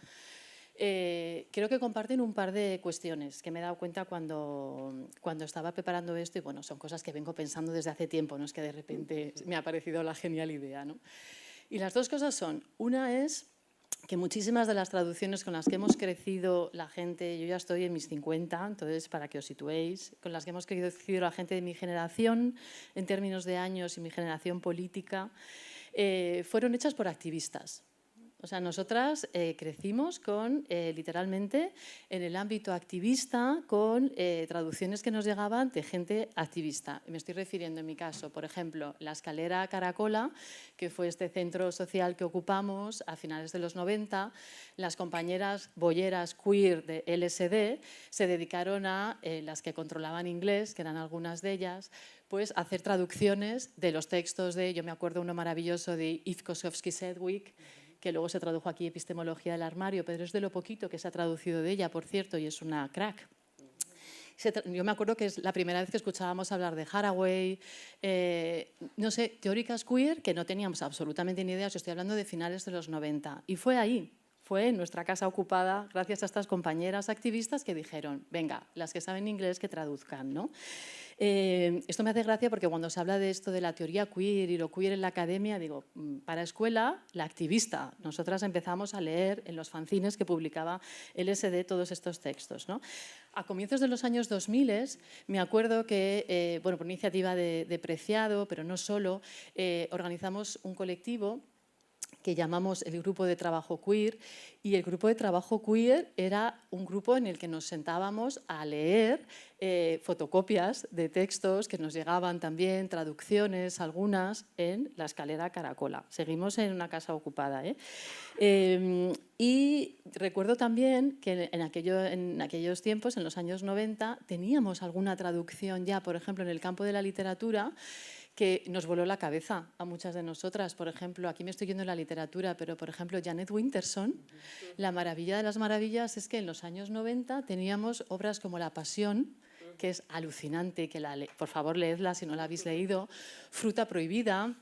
creo que comparten un par de cuestiones que me he dado cuenta cuando estaba preparando esto y bueno, son cosas que vengo pensando desde hace tiempo, no es que de repente me ha parecido la genial idea, ¿no? Y las dos cosas son, una es que muchísimas de las traducciones con las que hemos crecido la gente, yo ya estoy en mis 50, entonces para que os situéis, con las que hemos crecido la gente de mi generación en términos de años y mi generación política, fueron hechas por activistas. O sea, nosotras crecimos con, literalmente, en el ámbito activista, con traducciones que nos llegaban de gente activista. Me estoy refiriendo, en mi caso, por ejemplo, la Escalera Caracola, que fue este centro social que ocupamos a finales de los 90. Las compañeras bolleras queer de LSD se dedicaron a, las que controlaban inglés, que eran algunas de ellas, pues hacer traducciones de los textos de, yo me acuerdo uno maravilloso de Yves Kosowski-Sedgwick, que luego se tradujo aquí Epistemología del armario, pero es de lo poquito que se ha traducido de ella, por cierto, y es una crack. Yo me acuerdo que es la primera vez que escuchábamos hablar de Haraway, no sé, teóricas queer, que no teníamos absolutamente ni idea, os estoy hablando de finales de los 90. Y fue ahí, fue en nuestra casa ocupada, gracias a estas compañeras activistas que dijeron, venga, las que saben inglés que traduzcan, ¿no? Esto me hace gracia porque cuando se habla de esto de la teoría queer y lo queer en la academia, digo, para escuela, la activista. Nosotras empezamos a leer en los fanzines que publicaba LSD todos estos textos, ¿no? A comienzos de los años 2000, me acuerdo que, bueno, por iniciativa de Preciado, pero no solo, organizamos un colectivo que llamamos el Grupo de Trabajo Queer, y el Grupo de Trabajo Queer era un grupo en el que nos sentábamos a leer fotocopias de textos que nos llegaban también, traducciones, algunas, en la Escalera Caracola. Seguimos en una casa ocupada, ¿eh? Y recuerdo también que en aquellos tiempos, en los años 90, teníamos alguna traducción ya, por ejemplo, en el campo de la literatura, que nos voló la cabeza a muchas de nosotras. Por ejemplo, aquí me estoy yendo en la literatura, pero por ejemplo, Janet Winterson, la maravilla de las maravillas es que en los años 90 teníamos obras como La Pasión, que es alucinante, que por favor leedla si no la habéis leído, Fruta prohibida.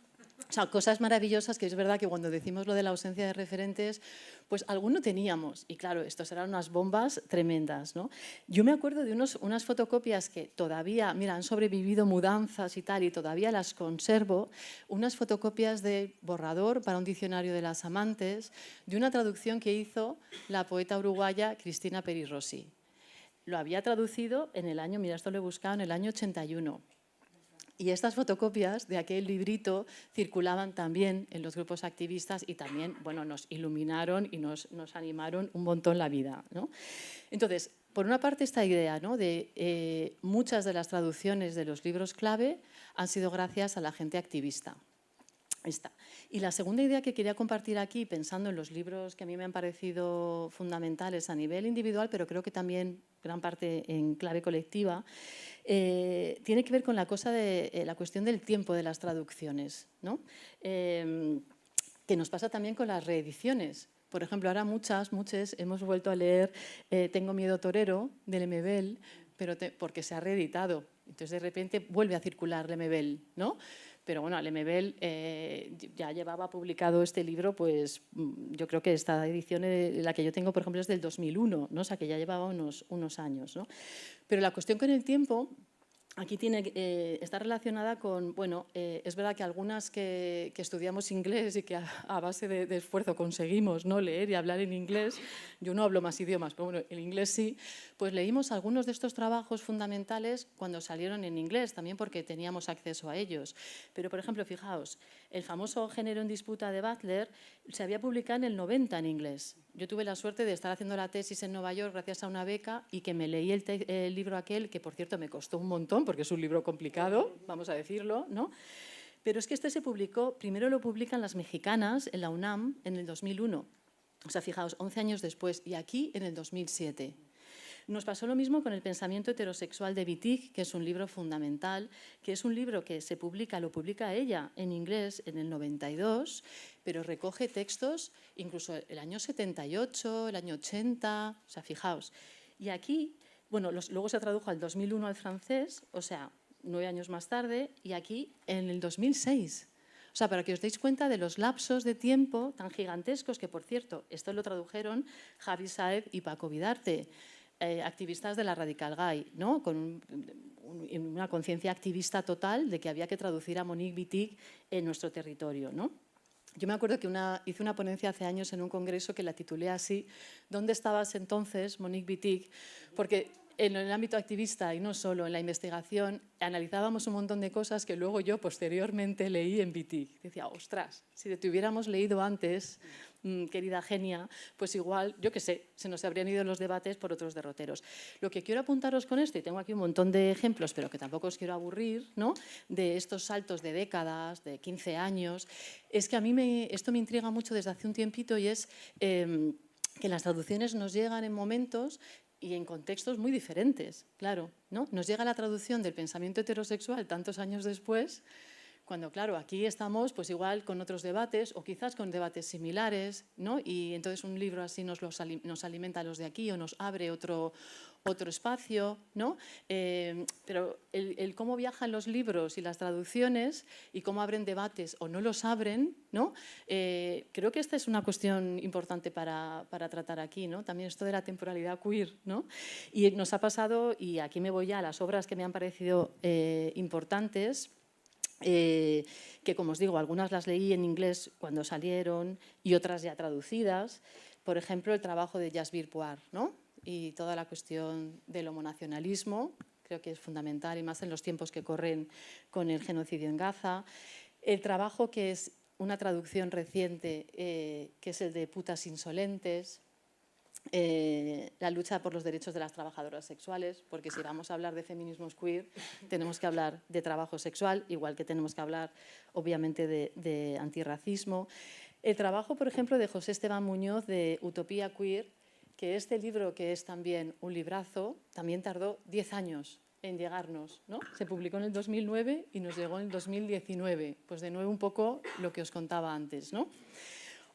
O sea, cosas maravillosas que es verdad que cuando decimos lo de la ausencia de referentes, pues alguno teníamos. Y claro, estos eran unas bombas tremendas, ¿no? Yo me acuerdo de unas fotocopias que todavía, mira, han sobrevivido mudanzas y tal, y todavía las conservo, unas fotocopias de borrador para un diccionario de las amantes, de una traducción que hizo la poeta uruguaya Cristina Peri Rossi. Lo había traducido en el año, mira, esto lo he buscado, en el año 81. Y estas fotocopias de aquel librito circulaban también en los grupos activistas y también, bueno, nos iluminaron y nos animaron un montón la vida, ¿no? Entonces, por una parte esta idea, ¿no?, de muchas de las traducciones de los libros clave han sido gracias a la gente activista. Esta. Y la segunda idea que quería compartir aquí, pensando en los libros que a mí me han parecido fundamentales a nivel individual, pero creo que también gran parte en clave colectiva, tiene que ver con la cosa de la cuestión del tiempo de las traducciones, ¿no? Que nos pasa también con las reediciones. Por ejemplo, ahora muchas hemos vuelto a leer Tengo miedo torero, de Lemebel, pero porque se ha reeditado. Entonces, de repente, vuelve a circular Lemebel, ¿no? Pero bueno, Lemebel ya llevaba publicado este libro, pues yo creo que esta edición, la que yo tengo, por ejemplo, es del 2001, ¿no? O sea, que ya llevaba unos años, ¿no? Pero la cuestión con el tiempo aquí está relacionada con, bueno, es verdad que algunas que estudiamos inglés y que a base de esfuerzo conseguimos, ¿no?, leer y hablar en inglés, yo no hablo más idiomas, pero bueno, el inglés sí, pues leímos algunos de estos trabajos fundamentales cuando salieron en inglés, también porque teníamos acceso a ellos. Pero, por ejemplo, fijaos, el famoso Género en disputa de Butler se había publicado en el 90 en inglés, yo tuve la suerte de estar haciendo la tesis en Nueva York gracias a una beca y que me leí el libro aquel, que por cierto me costó un montón porque es un libro complicado, vamos a decirlo, ¿no? Pero es que este se publicó, primero lo publican las mexicanas en la UNAM en el 2001. O sea, fijaos, 11 años después, y aquí en el 2007. Nos pasó lo mismo con El pensamiento heterosexual de Wittig, que es un libro fundamental, que es un libro que lo publica ella en inglés en el 92, pero recoge textos incluso el año 78, el año 80, o sea, fijaos. Y aquí, bueno, luego se tradujo al 2001 al francés, o sea, 9 años más tarde, y aquí en el 2006. O sea, para que os deis cuenta de los lapsos de tiempo tan gigantescos, que por cierto, esto lo tradujeron Javi Sáez y Paco Vidarte, activistas de la Radical Gay, ¿no? Con una conciencia activista total de que había que traducir a Monique Wittig en nuestro territorio, ¿no? Yo me acuerdo que hice una ponencia hace años en un congreso que la titulé así, ¿dónde estabas entonces, Monique Wittig? Porque en el ámbito activista y no solo en la investigación, analizábamos un montón de cosas que luego yo posteriormente leí en Wittig. Decía, ostras, si te hubiéramos leído antes, querida genia, pues igual, yo qué sé, se nos habrían ido los debates por otros derroteros. Lo que quiero apuntaros con esto, y tengo aquí un montón de ejemplos, pero que tampoco os quiero aburrir, ¿no?, de estos saltos de décadas, de 15 años, es que a mí esto me intriga mucho desde hace un tiempito y es que las traducciones nos llegan en momentos y en contextos muy diferentes, claro, ¿no? Nos llega la traducción del pensamiento heterosexual tantos años después, cuando, claro, aquí estamos pues igual con otros debates o quizás con debates similares, ¿no? Y entonces un libro así nos alimenta a los de aquí o nos abre otro espacio, ¿no? Pero el cómo viajan los libros y las traducciones y cómo abren debates o no los abren, ¿no? Creo que esta es una cuestión importante para tratar aquí, ¿no? También esto de la temporalidad queer, ¿no? Y nos ha pasado, y aquí me voy ya a las obras que me han parecido importantes, que, como os digo, algunas las leí en inglés cuando salieron y otras ya traducidas. Por ejemplo, el trabajo de Jasbir Puar, ¿no? Y toda la cuestión del homonacionalismo, creo que es fundamental, y más en los tiempos que corren con el genocidio en Gaza. El trabajo que es una traducción reciente, que es el de Putas insolentes, la lucha por los derechos de las trabajadoras sexuales, porque si vamos a hablar de feminismos queer, tenemos que hablar de trabajo sexual, igual que tenemos que hablar, obviamente, de antirracismo. El trabajo, por ejemplo, de José Esteban Muñoz, de Utopía Queer, que este libro, que es también un librazo, también tardó 10 años en llegarnos, ¿no? Se publicó en el 2009 y nos llegó en el 2019. Pues de nuevo un poco lo que os contaba antes, ¿no?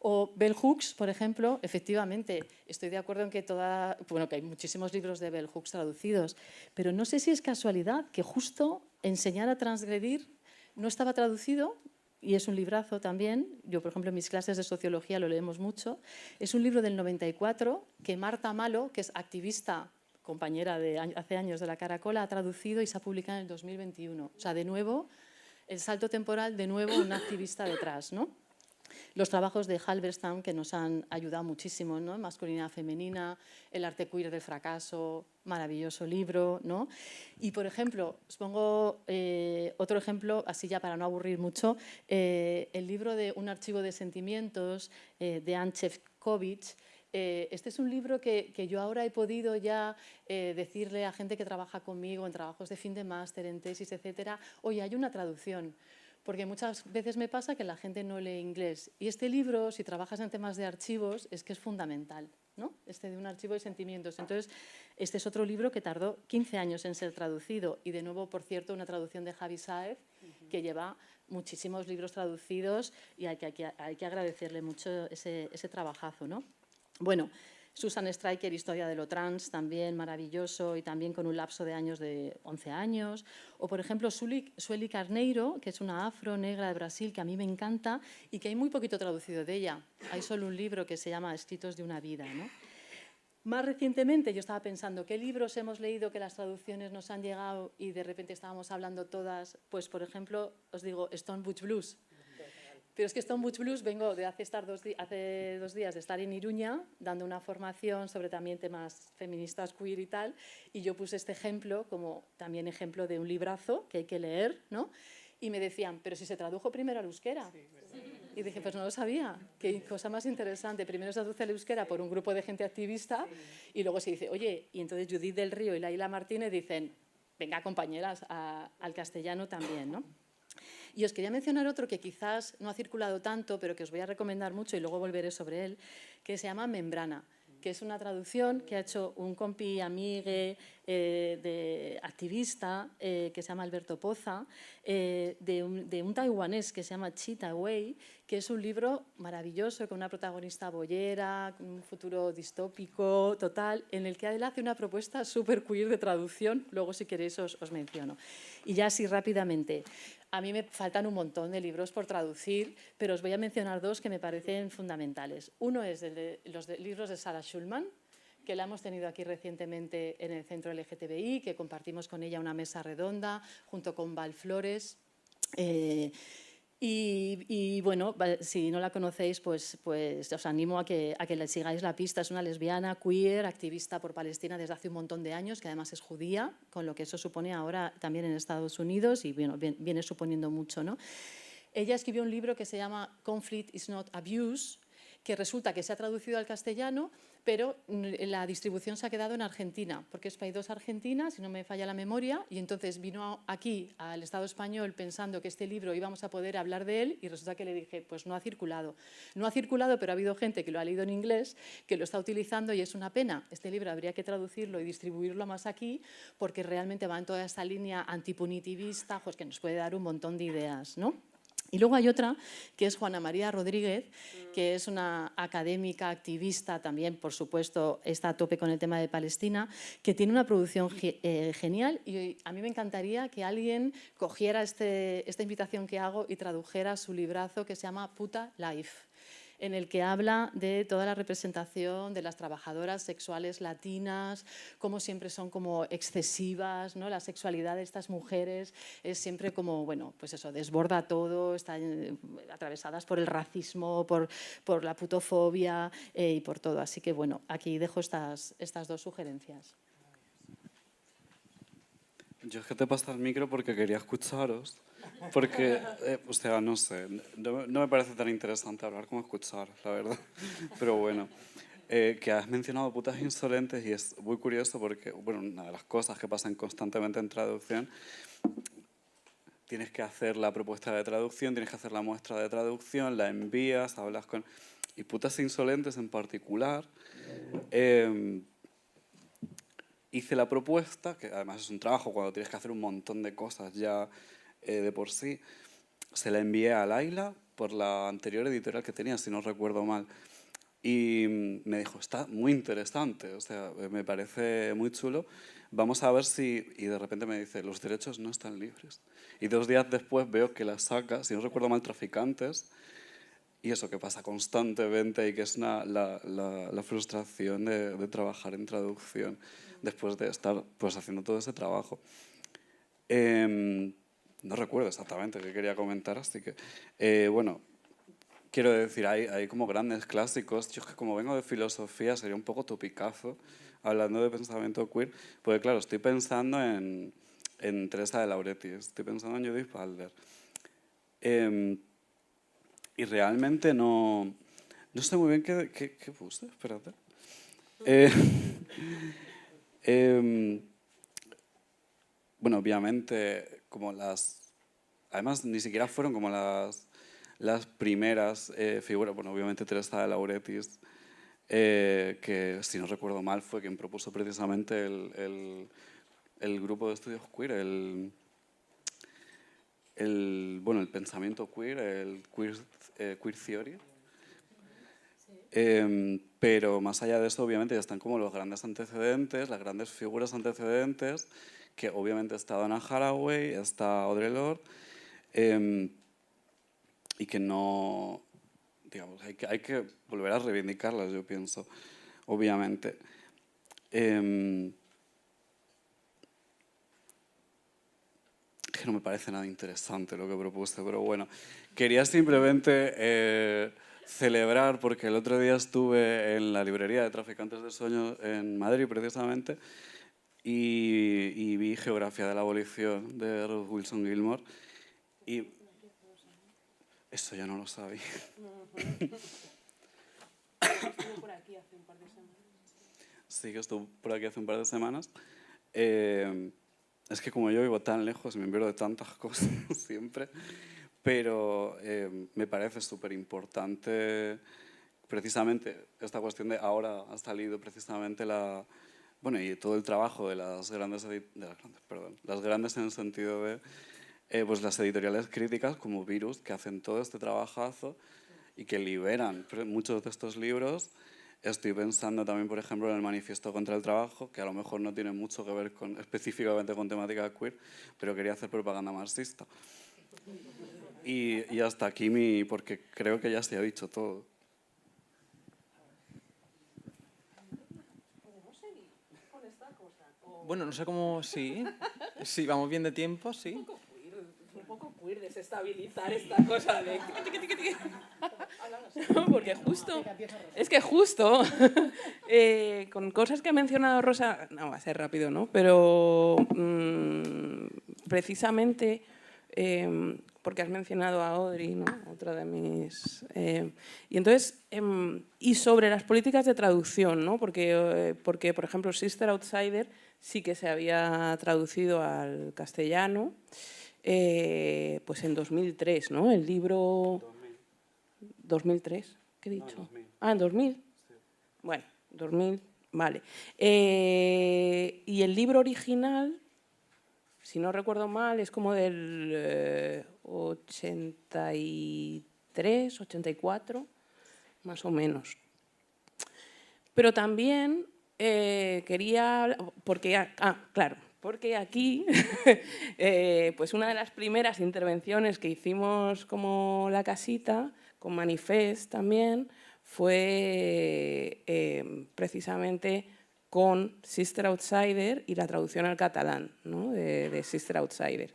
O Bell Hooks, por ejemplo, efectivamente, estoy de acuerdo en que que hay muchísimos libros de Bell Hooks traducidos, pero no sé si es casualidad que justo Enseñar a transgredir no estaba traducido, y es un librazo también. Yo, por ejemplo, en mis clases de sociología lo leemos mucho. Es un libro del 94 que Marta Malo, que es activista, compañera de hace años de la Caracola, ha traducido y se ha publicado en el 2021. O sea, de nuevo, el salto temporal, de nuevo una activista detrás, ¿no? Los trabajos de Halberstam, que nos han ayudado muchísimo, ¿no? Masculinidad femenina, El arte queer del fracaso, maravilloso libro, ¿no? Y, por ejemplo, os pongo otro ejemplo, así ya para no aburrir mucho, el libro de Un archivo de sentimientos, de Anne Chefkovich. Este es un libro que yo ahora he podido ya decirle a gente que trabaja conmigo en trabajos de fin de máster, en tesis, etcétera, oye, hay una traducción. Porque muchas veces me pasa que la gente no lee inglés. Y este libro, si trabajas en temas de archivos, es que es fundamental, ¿no? Este de Un archivo de sentimientos. Entonces, este es otro libro que tardó 15 años en ser traducido. Y de nuevo, por cierto, una traducción de Javi Sáez, que lleva muchísimos libros traducidos y hay que agradecerle mucho ese trabajazo, ¿no? Bueno, Susan Stryker, Historia de lo trans, también maravilloso y también con un lapso de años de 11 años. O, por ejemplo, Sueli Carneiro, que es una afro negra de Brasil, que a mí me encanta y que hay muy poquito traducido de ella. Hay solo un libro que se llama Escritos de una vida, ¿no? Más recientemente yo estaba pensando, ¿qué libros hemos leído que las traducciones nos han llegado y de repente estábamos hablando todas? Pues, por ejemplo, os digo, Stone Butch Blues. Pero es que Stone Butch Blues vengo de hace 2 días de estar en Iruña dando una formación sobre también temas feministas, queer y tal, y yo puse este ejemplo como también ejemplo de un librazo que hay que leer, ¿no? Y me decían, pero si se tradujo primero al euskera. Sí, Y dije, pues no lo sabía, qué cosa más interesante. Primero se traduce al euskera por un grupo de gente activista y luego se dice, oye, y entonces Judith del Río y Laila Martínez dicen, venga, compañeras, al castellano también, ¿no? Y os quería mencionar otro que quizás no ha circulado tanto, pero que os voy a recomendar mucho y luego volveré sobre él, que se llama Membrana, que es una traducción que ha hecho un compi amigue de activista que se llama Alberto Poza, de un taiwanés que se llama Chita Wei, que es un libro maravilloso con una protagonista boyera, con un futuro distópico total, en el que él hace una propuesta súper queer de traducción, luego si queréis os menciono. Y ya así rápidamente, a mí me faltan un montón de libros por traducir, pero os voy a mencionar dos que me parecen fundamentales. Uno es los libros de Sarah Schulman, que la hemos tenido aquí recientemente en el Centro LGTBI, que compartimos con ella una mesa redonda junto con Val Flores. Y bueno, si no la conocéis, pues os animo a que le sigáis la pista. Es una lesbiana, queer, activista por Palestina desde hace un montón de años, que además es judía, con lo que eso supone ahora también en Estados Unidos y bueno, viene suponiendo mucho, ¿no? Ella escribió un libro que se llama Conflict is not abuse, que resulta que se ha traducido al castellano, pero la distribución se ha quedado en Argentina, porque es Paidós Argentina, si no me falla la memoria, y entonces vino aquí al Estado español pensando que este libro íbamos a poder hablar de él y resulta que le dije, pues no ha circulado. No ha circulado, pero ha habido gente que lo ha leído en inglés, que lo está utilizando y es una pena. Este libro habría que traducirlo y distribuirlo más aquí porque realmente va en toda esta línea antipunitivista, pues que nos puede dar un montón de ideas, ¿no? Y luego hay otra, que es Juana María Rodríguez, que es una académica, activista, también, por supuesto, está a tope con el tema de Palestina, que tiene una producción genial y a mí me encantaría que alguien cogiera esta invitación que hago y tradujera su librazo que se llama Puta Life, en el que habla de toda la representación de las trabajadoras sexuales latinas, cómo siempre son como excesivas, ¿no? La sexualidad de estas mujeres es siempre como, bueno, pues eso, desborda todo, están atravesadas por el racismo, por la putofobia y por todo. Así que, bueno, aquí dejo estas dos sugerencias. Yo es que te paso el micro porque quería escucharos, porque, o sea, no sé, no me parece tan interesante hablar como escuchar, la verdad. Pero bueno, que has mencionado putas insolentes y es muy curioso porque, bueno, una de las cosas que pasan constantemente en traducción, tienes que hacer la propuesta de traducción, tienes que hacer la muestra de traducción, la envías, hablas con... Y putas insolentes en particular, hice la propuesta, que además es un trabajo cuando tienes que hacer un montón de cosas ya de por sí. Se la envié a Laila por la anterior editorial que tenía, si no recuerdo mal. Y me dijo, está muy interesante, o sea, me parece muy chulo. Vamos a ver si... Y de repente me dice, los derechos no están libres. Y 2 días después veo que la saca, si no recuerdo mal, Traficantes. Y eso que pasa constantemente y que es la frustración de trabajar en traducción después de estar pues, haciendo todo ese trabajo. No recuerdo exactamente qué quería comentar, así que, bueno, quiero decir, hay como grandes clásicos. Yo es que como vengo de filosofía sería un poco topicazo hablando de pensamiento queer, porque claro, estoy pensando en Teresa de Lauretis, estoy pensando en Judith Butler. Y realmente no sé muy bien qué puse, espérate. Bueno, obviamente, como además, ni siquiera fueron como las primeras figuras. Bueno, obviamente Teresa de Lauretis, que si no recuerdo mal fue quien propuso precisamente el grupo de estudios queer, bueno, el pensamiento queer, el queer theory. Pero más allá de eso, obviamente, ya están como los grandes antecedentes, las grandes figuras antecedentes, que obviamente está Donna Haraway, está Audre Lorde, y que no, digamos, hay que volver a reivindicarlas, yo pienso, obviamente. Que no me parece nada interesante lo que propuse, pero bueno, quería simplemente celebrar, porque el otro día estuve en la librería de Traficantes de Sueños en Madrid, precisamente, y vi Geografía de la Abolición de Ruth Wilson Gilmore. Y Eso ya no lo sabía. Estuve por aquí hace un par de semanas. Sí, que estuve por aquí hace un par de semanas. Es que como yo vivo tan lejos, me entero de tantas cosas siempre, pero me parece súper importante precisamente esta cuestión de ahora ha salido precisamente bueno, y todo el trabajo de las grandes en el sentido de pues las editoriales críticas como Virus, que hacen todo este trabajazo y que liberan muchos de estos libros. Estoy pensando también, por ejemplo, en el Manifiesto contra el Trabajo, que a lo mejor no tiene mucho que ver específicamente con temática queer, pero quería hacer propaganda marxista. Y hasta aquí porque creo que ya se ha dicho todo. Bueno, no sé cómo... Sí, sí, vamos bien de tiempo, sí. Un poco queer desestabilizar esta cosa de... Porque justo... Es que justo con cosas que ha mencionado Rosa... No, va a ser rápido, ¿no? Pero precisamente porque has mencionado a Audrey, ¿no? Otra de mis... y entonces... y sobre las políticas de traducción, ¿no? Porque, por ejemplo, Sister Outsider sí que se había traducido al castellano pues en 2003, ¿no? El libro... 2003, ¿qué he dicho? No, en 2000. Ah, en 2000. Sí. Bueno, 2000, vale. Y el libro original, si no recuerdo mal, es como del 83, 84, más o menos. Pero también quería... Porque aquí, pues una de las primeras intervenciones que hicimos como La Casita, con Manifest también, fue precisamente con Sister Outsider y la traducción al catalán, ¿no? de Sister Outsider.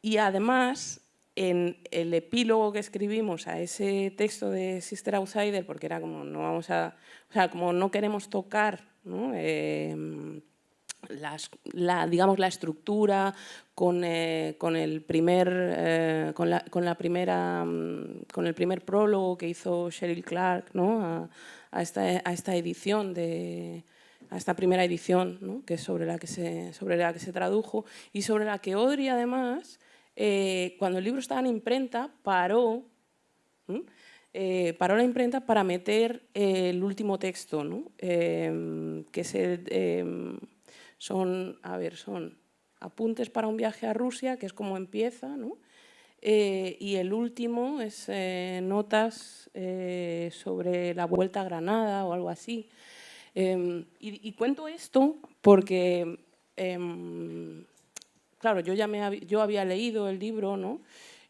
Y además, en el epílogo que escribimos a ese texto de Sister Outsider, porque era como como no queremos tocar, ¿no? digamos, la estructura con el primer prólogo que hizo Cheryl Clark, ¿no? a esta edición a esta primera edición, ¿no? Que es sobre la que se tradujo y sobre la que Audrey además cuando el libro estaba en imprenta paró la imprenta para meter el último texto, ¿no? Que es son apuntes para un viaje a Rusia, que es como empieza, ¿no? Y el último es notas sobre la vuelta a Granada o algo así. Y cuento esto porque, claro, yo había leído el libro, ¿no?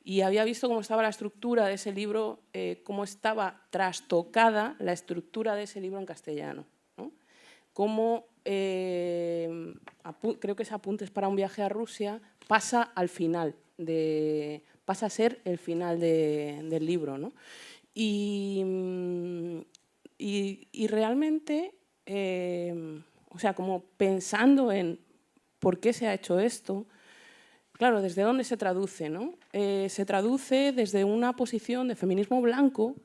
Y había visto cómo estaba la estructura de ese libro, cómo estaba trastocada la estructura de ese libro en castellano, ¿no? Cómo, creo que es Apuntes para un viaje a Rusia, pasa al final, pasa a ser el final del libro, ¿no? Y realmente, o sea, como pensando en por qué se ha hecho esto, claro, ¿desde dónde se traduce, no? Se traduce desde una posición de feminismo blanco,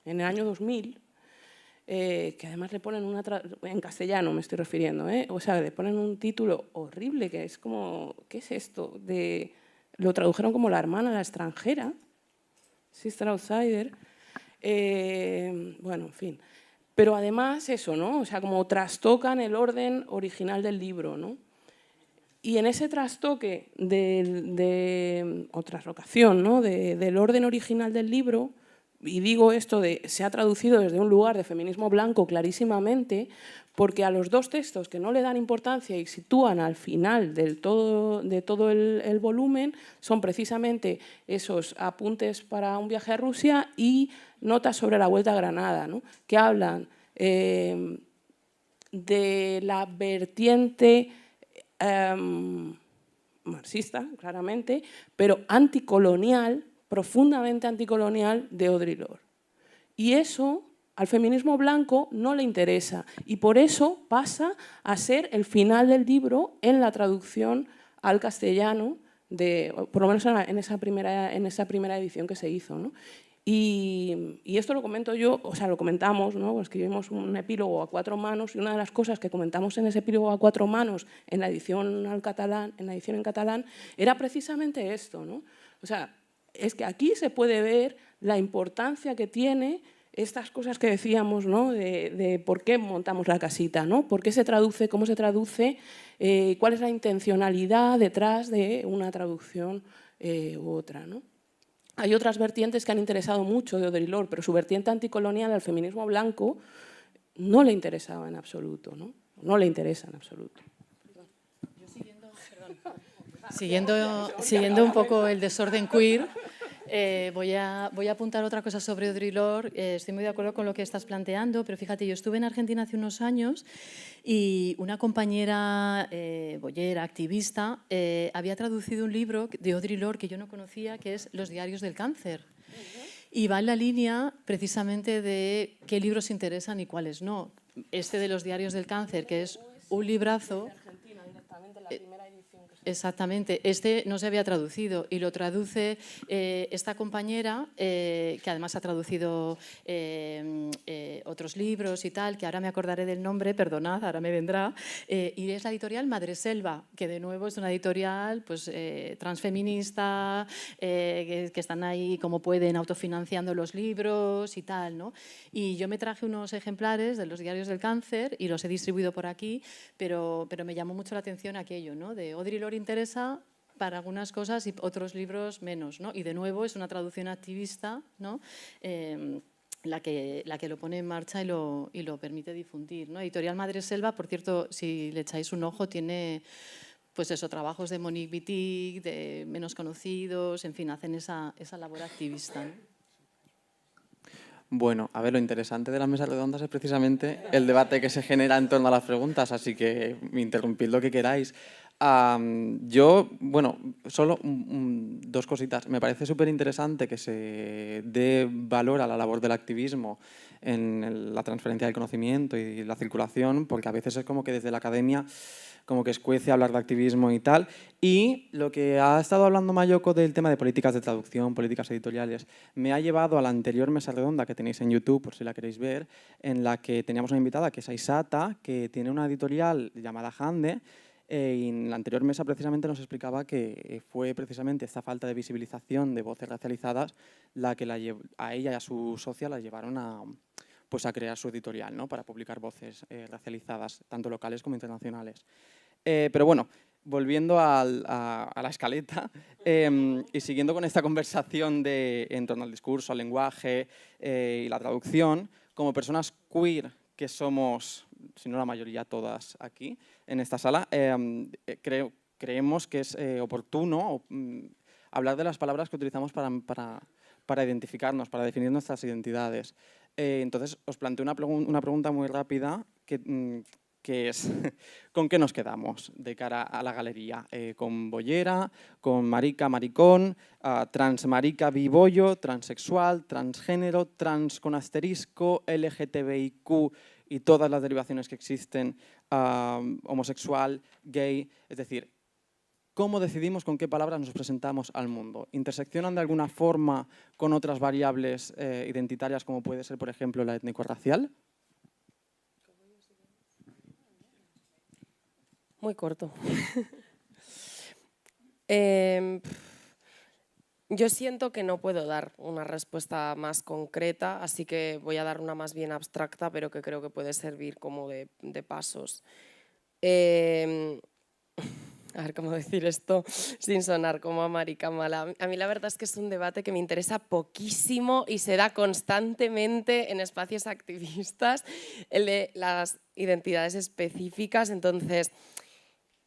en el año 2000, que además le ponen en castellano me estoy refiriendo, o sea, le ponen un título horrible, que es como, ¿qué es esto? Lo tradujeron como La hermana la extranjera, Sister Outsider, bueno, en fin. Pero además eso, ¿no? O sea, como trastocan el orden original del libro, ¿no? Y en ese trastoque o traslocación, ¿no? del orden original del libro, y digo esto se ha traducido desde un lugar de feminismo blanco clarísimamente, porque a los dos textos que no le dan importancia y sitúan al final de todo el volumen son precisamente esos apuntes para un viaje a Rusia y notas sobre la vuelta a Granada, ¿no? Que hablan de la vertiente marxista, claramente, pero anticolonial, profundamente anticolonial de Audre Lorde. Y eso al feminismo blanco no le interesa y por eso pasa a ser el final del libro en la traducción al castellano por lo menos en esa primera edición que se hizo, ¿no? Y esto lo comento yo, o sea, lo comentamos, ¿no? Escribimos un epílogo a 4 manos y una de las cosas que comentamos en ese epílogo a 4 manos en la edición en catalán era precisamente esto, ¿no? O sea, es que aquí se puede ver la importancia que tiene estas cosas que decíamos, ¿no? de por qué montamos la casita, ¿no? Por qué se traduce, cómo se traduce, cuál es la intencionalidad detrás de una traducción u otra, ¿no? Hay otras vertientes que han interesado mucho de Audre Lorde, pero su vertiente anticolonial al feminismo blanco no le interesaba en absoluto, ¿no? No le interesa en absoluto. Siguiendo un poco el desorden queer, voy a apuntar otra cosa sobre Audre Lorde. Estoy muy de acuerdo con lo que estás planteando, pero fíjate, yo estuve en Argentina hace unos años y una compañera boyera, activista, había traducido un libro de Audre Lorde que yo no conocía, que es Los diarios del cáncer. Y va en la línea precisamente de qué libros interesan y cuáles no. Este de Los diarios del cáncer, que es un librazo. Exactamente, este no se había traducido y lo traduce esta compañera, que además ha traducido otros libros y tal, que ahora me acordaré del nombre, perdonad, ahora me vendrá, y es la editorial Madreselva, que de nuevo es una editorial pues, transfeminista, que están ahí como pueden autofinanciando los libros y tal, ¿no? Y yo me traje unos ejemplares de Los diarios del cáncer y los he distribuido por aquí, pero me llamó mucho la atención aquello, ¿no? De Audre Lorde interesa para algunas cosas y otros libros menos, ¿no? Y de nuevo es una traducción activista, ¿no? La que lo pone en marcha y lo permite difundir, ¿no? Editorial Madreselva, por cierto, si le echáis un ojo, tiene pues eso, trabajos de Monique Wittig, de menos conocidos, en fin, hacen esa labor activista, ¿no? Bueno, a ver, lo interesante de las mesas redondas es precisamente el debate que se genera en torno a las preguntas, así que interrumpid lo que queráis. Yo, bueno, solo dos cositas. Me parece súper interesante que se dé valor a la labor del activismo en la transferencia del conocimiento y la circulación, porque a veces es como que desde la academia como que escuece hablar de activismo y tal. Y lo que ha estado hablando Mayoko del tema de políticas de traducción, políticas editoriales, me ha llevado a la anterior mesa redonda que tenéis en YouTube, por si la queréis ver, en la que teníamos una invitada que es Aisata, que tiene una editorial llamada Hande, y en la anterior mesa precisamente nos explicaba que fue precisamente esta falta de visibilización de voces racializadas la que a ella y a su socia la llevaron a crear su editorial, ¿no? Para publicar voces racializadas, tanto locales como internacionales. Pero bueno, volviendo a la escaleta y siguiendo con esta conversación en torno al discurso, al lenguaje y la traducción, como personas queer que somos, si no la mayoría todas aquí en esta sala, creemos que es oportuno hablar de las palabras que utilizamos para identificarnos, para definir nuestras identidades. Entonces, os planteo una pregunta muy rápida que es, ¿con qué nos quedamos de cara a la galería? ¿Con boyera, con marica, maricón, transmarica, bibollo, transexual, transgénero, trans con asterisco, LGTBIQ y todas las derivaciones que existen, homosexual, gay? Es decir, ¿cómo decidimos con qué palabras nos presentamos al mundo? ¿Interseccionan de alguna forma con otras variables identitarias como puede ser, por ejemplo, la étnico-racial? Muy corto. Yo siento que no puedo dar una respuesta más concreta, así que voy a dar una más bien abstracta, pero que creo que puede servir como de pasos. A ver cómo decir esto sin sonar como a marica mala. A mí la verdad es que es un debate que me interesa poquísimo y se da constantemente en espacios activistas, el de las identidades específicas. Entonces,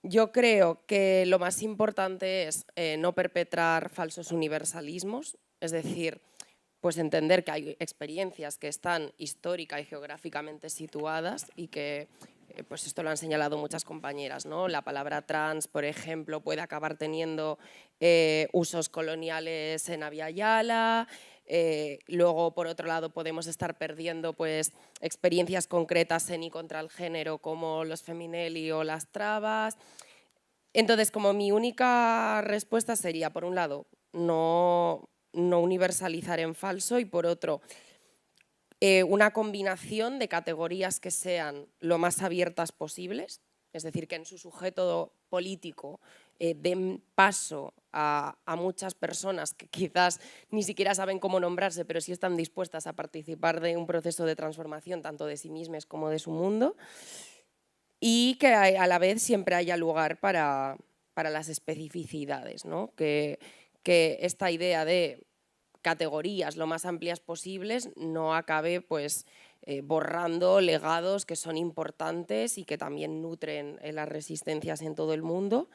yo creo que lo más importante es no perpetrar falsos universalismos, es decir, pues entender que hay experiencias que están histórica y geográficamente situadas y que, pues esto lo han señalado muchas compañeras, ¿no? La palabra trans, por ejemplo, puede acabar teniendo usos coloniales en Abya Yala. Luego, por otro lado, podemos estar perdiendo pues, experiencias concretas en y contra el género como los feminelli o las trabas. Entonces, como mi única respuesta sería, por un lado, no universalizar en falso y por otro, una combinación de categorías que sean lo más abiertas posibles, es decir, que en su sujeto político den paso a muchas personas que quizás ni siquiera saben cómo nombrarse, pero sí están dispuestas a participar de un proceso de transformación tanto de sí mismas como de su mundo, y que a la vez siempre haya lugar para las especificidades, ¿no? Que esta idea de categorías lo más amplias posibles no acabe pues, borrando legados que son importantes y que también nutren las resistencias en todo el mundo.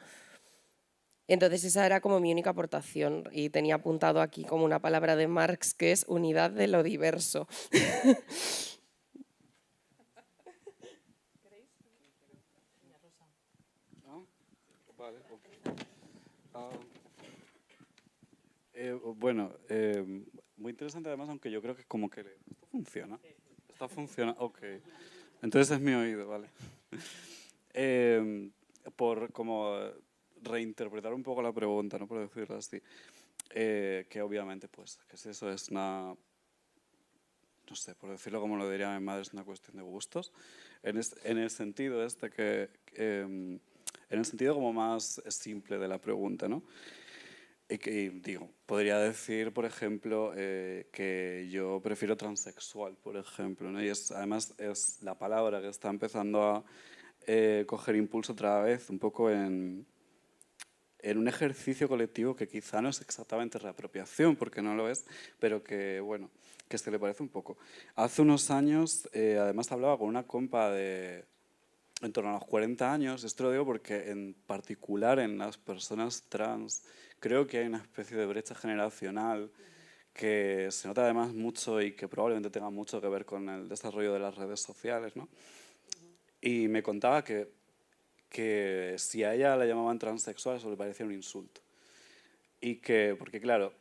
Entonces esa era como mi única aportación y tenía apuntado aquí como una palabra de Marx que es unidad de lo diverso. Vale, bueno, muy interesante además, aunque yo creo que como que esto funciona. Está funcionando, ok. Entonces es mi oído, vale. Por como reinterpretar un poco la pregunta, ¿no? Por decirlo así. Que obviamente, pues, que si eso es una, no sé, por decirlo como lo diría mi madre, es una cuestión de gustos. En el sentido este que, en el sentido como más simple de la pregunta, ¿no? Y que, digo, podría decir, por ejemplo, que yo prefiero transexual, por ejemplo, ¿no? Y además es la palabra que está empezando a coger impulso otra vez, un poco en un ejercicio colectivo que quizá no es exactamente reapropiación, porque no lo es, pero que, bueno, que se le parece un poco. Hace unos años, además hablaba con una compa de en torno a los 40 años, esto lo digo porque en particular en las personas trans creo que hay una especie de brecha generacional que se nota además mucho y que probablemente tenga mucho que ver con el desarrollo de las redes sociales, ¿no? Y me contaba que si a ella la llamaban transexual eso le parecía un insulto. Y que, porque claro,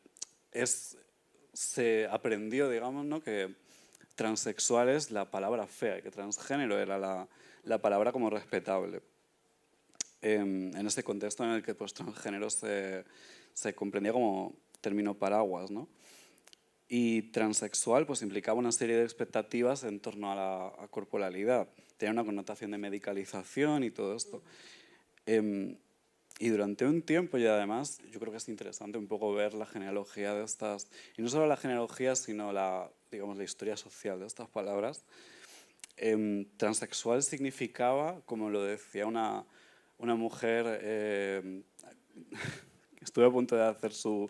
se aprendió, digamos, ¿no? Que transexual es la palabra fea y que transgénero era la palabra como respetable. En ese contexto en el que pues, transgénero se comprendía como término paraguas, ¿no? Y transexual pues, implicaba una serie de expectativas en torno a la corporalidad. Tenía una connotación de medicalización y todo esto. Y durante un tiempo, y además, yo creo que es interesante un poco ver la genealogía de estas, y no solo la genealogía, sino digamos, la historia social de estas palabras. Transexual significaba, como lo decía una mujer, estuve a punto de hacer su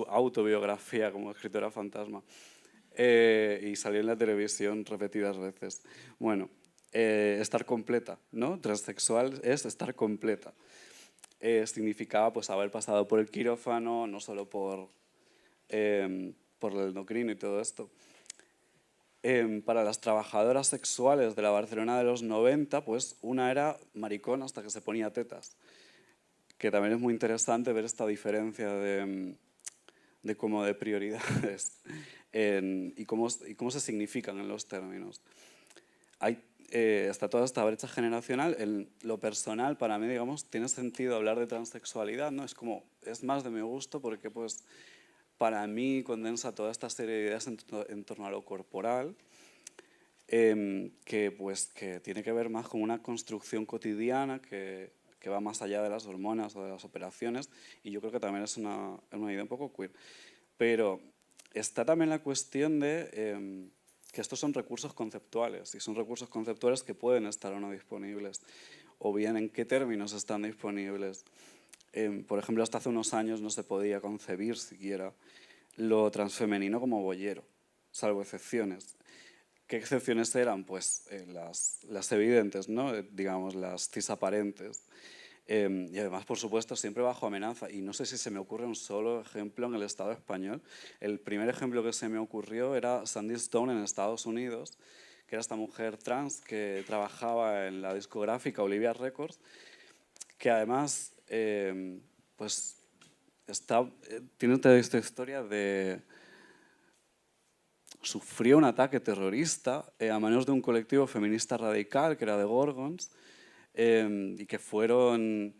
autobiografía como escritora fantasma, y salió en la televisión repetidas veces. Bueno, estar completa, ¿no? Transexual es estar completa. Significaba pues, haber pasado por el quirófano, no solo por el endocrino y todo esto. Para las trabajadoras sexuales de la Barcelona de los 90, pues una era maricón hasta que se ponía tetas. Que también es muy interesante ver esta diferencia de como de prioridades y cómo se significan en los términos. Está toda esta brecha generacional. En lo personal, para mí, digamos, tiene sentido hablar de transexualidad, ¿no? Es más de mi gusto porque, pues, para mí condensa toda esta serie de ideas en torno a lo corporal, que tiene que ver más con una construcción cotidiana que va más allá de las hormonas o de las operaciones, y yo creo que también es una idea un poco queer. Pero está también la cuestión de que estos son recursos conceptuales, y son recursos conceptuales que pueden estar o no disponibles, o bien en qué términos están disponibles. Por ejemplo, hasta hace unos años no se podía concebir siquiera lo transfemenino como boyero, salvo excepciones. ¿Qué excepciones eran? Pues las evidentes, ¿no? Digamos, las cisaparentes. Y además, por supuesto, siempre bajo amenaza. Y no sé si se me ocurre un solo ejemplo en el Estado español. El primer ejemplo que se me ocurrió era Sandy Stone en Estados Unidos, que era esta mujer trans que trabajaba en la discográfica Olivia Records, que además pues tiene toda esta historia de... Sufrió un ataque terrorista a manos de un colectivo feminista radical que era The Gorgons, y que fueron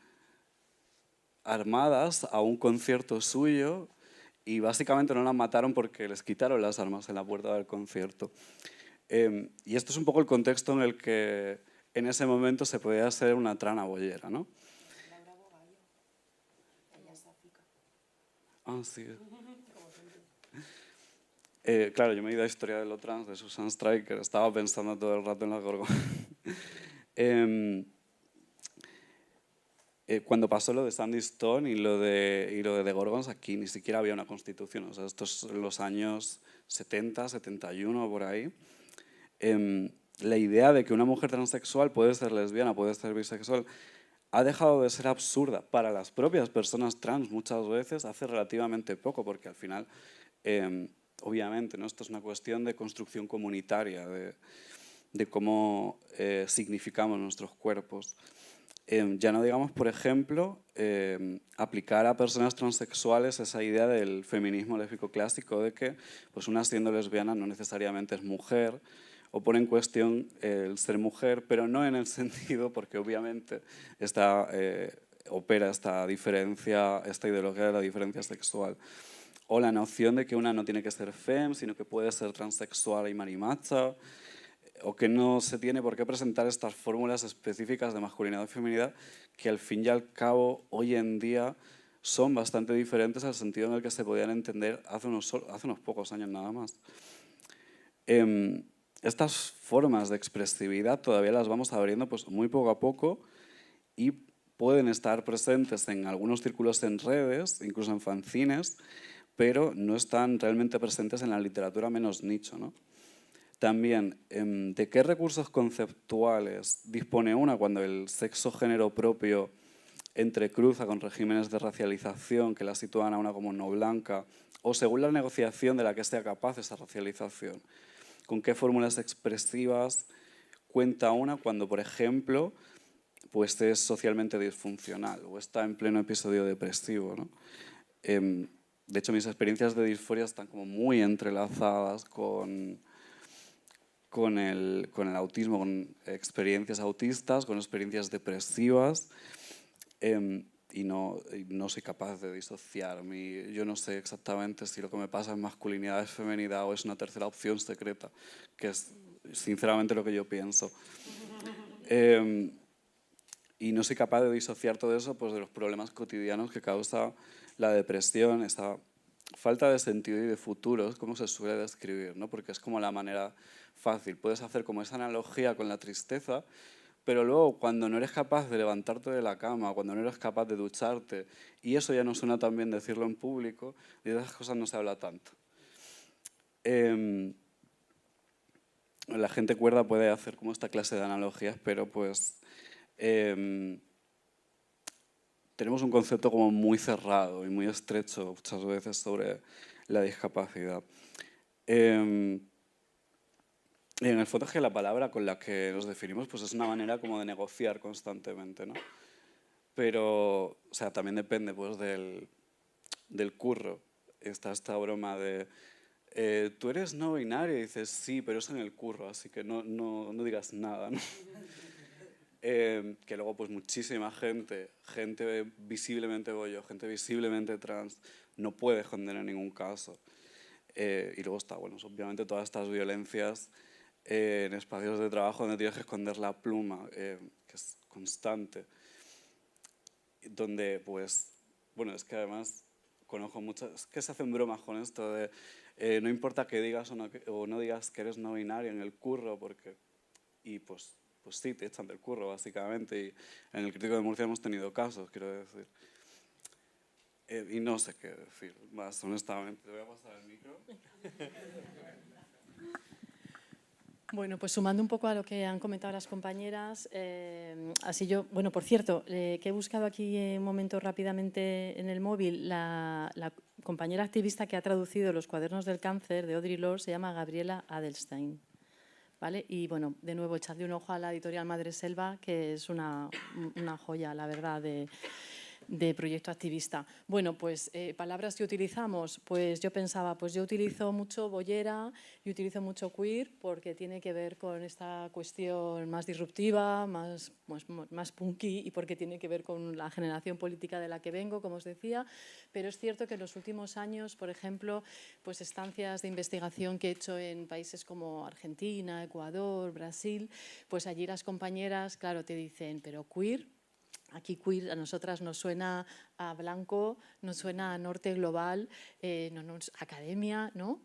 armadas a un concierto suyo y básicamente no las mataron porque les quitaron las armas en la puerta del concierto. Y esto es un poco el contexto en el que en ese momento se podía ser una trana boyera, ¿no? Ah, sí. Claro, yo me he ido a Historia de lo Trans de Susan Stryker, estaba pensando todo el rato en la Gorgona. Cuando pasó lo de Sandy Stone y lo de The Gorgons, aquí ni siquiera había una constitución. O sea, estos son los años 70, 71, por ahí. La idea de que una mujer transexual puede ser lesbiana, puede ser bisexual, ha dejado de ser absurda para las propias personas trans muchas veces hace relativamente poco, porque al final, obviamente, ¿no? Esto es una cuestión de construcción comunitaria, de cómo significamos nuestros cuerpos. Ya no digamos, por ejemplo, aplicar a personas transexuales esa idea del feminismo lésbico clásico de que pues una siendo lesbiana no necesariamente es mujer, o pone en cuestión el ser mujer, pero no en el sentido, porque obviamente opera esta diferencia, esta ideología de la diferencia sexual. O la noción de que una no tiene que ser femme, sino que puede ser transexual y marimacha, o que no se tiene por qué presentar estas fórmulas específicas de masculinidad y feminidad que al fin y al cabo hoy en día son bastante diferentes al sentido en el que se podían entender hace unos pocos años nada más. Estas formas de expresividad todavía las vamos abriendo pues, muy poco a poco y pueden estar presentes en algunos círculos en redes, incluso en fanzines, pero no están realmente presentes en la literatura menos nicho, ¿no? También, ¿de qué recursos conceptuales dispone una cuando el sexo-género propio entrecruza con regímenes de racialización que la sitúan a una como no blanca, o según la negociación de la que sea capaz esa racialización? ¿Con qué fórmulas expresivas cuenta una cuando, por ejemplo, pues es socialmente disfuncional o está en pleno episodio depresivo, ¿no? De hecho, mis experiencias de disforia están como muy entrelazadas con el autismo, con experiencias autistas, con experiencias depresivas, y no soy capaz de disociarme. Yo no sé exactamente si lo que me pasa es masculinidad, es feminidad o es una tercera opción secreta, que es sinceramente lo que yo pienso. Y no soy capaz de disociar todo eso pues, de los problemas cotidianos que causa la depresión, esa falta de sentido y de futuro, es como se suele describir, ¿no? Porque es como la manera fácil. Puedes hacer como esa analogía con la tristeza, pero luego cuando no eres capaz de levantarte de la cama, cuando no eres capaz de ducharte, y eso ya no suena tan bien decirlo en público, y de esas cosas no se habla tanto. La gente cuerda puede hacer como esta clase de analogías, pero pues tenemos un concepto como muy cerrado y muy estrecho muchas veces sobre la discapacidad. Y en el fondo es que la palabra con la que nos definimos pues es una manera como de negociar constantemente, ¿no? Pero, o sea, también depende pues del curro. Está esta broma de tú eres no binario y dices sí, pero es en el curro, así que no digas nada, ¿no? Que luego pues muchísima gente visiblemente bollo, gente visiblemente trans, no puede esconder en ningún caso. Y luego está, bueno, obviamente todas estas violencias en espacios de trabajo donde tienes que esconder la pluma, que es constante, donde pues, bueno, es que además conozco muchas, es que se hacen bromas con esto de no importa que digas o no digas que eres no binario en el curro, porque, y pues sí, te echan del curro básicamente, y en el Crítico de Murcia hemos tenido casos, quiero decir. Y no sé qué decir, más honestamente. Te voy a pasar el micro. Bueno, pues sumando un poco a lo que han comentado las compañeras, así yo, bueno, por cierto, que he buscado aquí un momento rápidamente en el móvil, la compañera activista que ha traducido Los cuadernos del cáncer de Audre Lorde se llama Gabriela Adelstein, ¿vale? Y bueno, de nuevo, echadle un ojo a la editorial Madreselva, que es una joya, la verdad, proyecto activista. Bueno, pues palabras que utilizamos, pues yo pensaba, pues yo utilizo mucho boyera y utilizo mucho queer porque tiene que ver con esta cuestión más disruptiva, más punky y porque tiene que ver con la generación política de la que vengo, como os decía, pero es cierto que en los últimos años, por ejemplo, pues estancias de investigación que he hecho en países como Argentina, Ecuador, Brasil, pues allí las compañeras, claro, te dicen, pero queer. Aquí queer a nosotras nos suena a blanco, nos suena a norte global, academia, ¿no?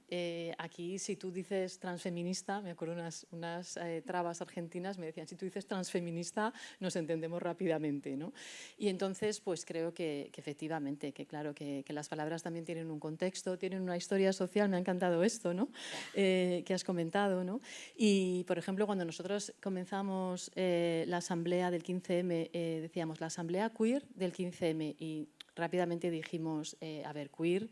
Aquí si tú dices transfeminista, me acuerdo unas trabas argentinas me decían, si tú dices transfeminista nos entendemos rápidamente, ¿no? Y entonces pues creo que efectivamente, que claro, que las palabras también tienen un contexto, tienen una historia social, me ha encantado esto, ¿no? Que has comentado, ¿no? Y por ejemplo cuando nosotros comenzamos la asamblea del 15M, decíamos la asamblea queer del 15M y rápidamente dijimos, a ver, queer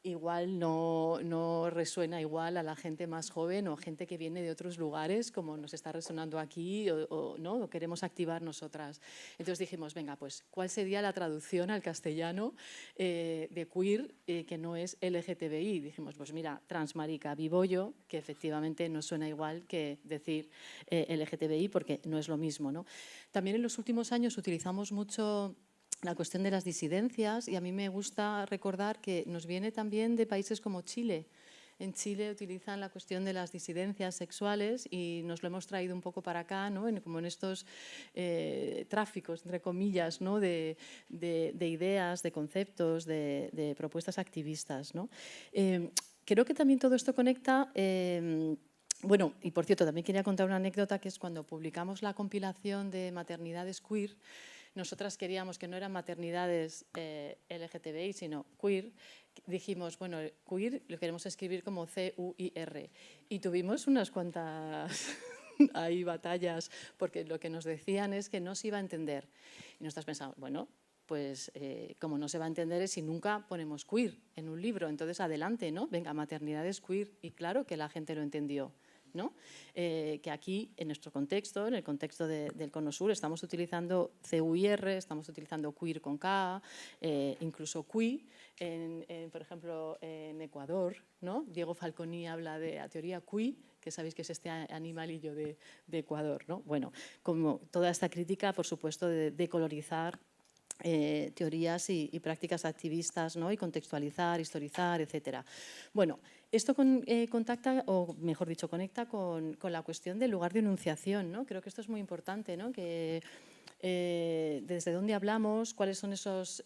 igual no resuena igual a la gente más joven o gente que viene de otros lugares como nos está resonando aquí o queremos activar nosotras. Entonces dijimos, venga, pues ¿cuál sería la traducción al castellano de queer que no es LGTBI? Dijimos, pues mira, transmarica, bibollo, que efectivamente no suena igual que decir LGTBI porque no es lo mismo, ¿no? También en los últimos años utilizamos mucho la cuestión de las disidencias y a mí me gusta recordar que nos viene también de países como Chile. En Chile utilizan la cuestión de las disidencias sexuales y nos lo hemos traído un poco para acá, ¿no? Como en estos tráficos, entre comillas, ¿no? de ideas, de conceptos, de propuestas activistas, ¿no? Creo que también todo esto conecta. Bueno, y por cierto, también quería contar una anécdota que es cuando publicamos la compilación de maternidades queer. Nosotras queríamos que no eran maternidades LGTBI, sino queer. Dijimos, bueno, queer lo queremos escribir como C-U-I-R. Y tuvimos unas cuantas ahí batallas, porque lo que nos decían es que no se iba a entender. Y nosotras pensamos, bueno, pues como no se va a entender es si nunca ponemos queer en un libro. Entonces, adelante, ¿no? Venga, maternidades queer. Y claro que la gente lo entendió. ¿No? Que aquí, en nuestro contexto, en el contexto del Cono Sur, estamos utilizando CUIR, estamos utilizando queer con K, incluso QUI, por ejemplo, en Ecuador, ¿no? Diego Falconi habla de la teoría QUI, que sabéis que es este animalillo de Ecuador, ¿no? Bueno, como toda esta crítica, por supuesto, de decolorizar teorías y prácticas activistas, ¿no? Y contextualizar, historizar, etcétera. Bueno, esto contacta, o mejor dicho, conecta con la cuestión del lugar de enunciación, ¿no? Creo que esto es muy importante, ¿no? Que desde dónde hablamos, cuáles son esas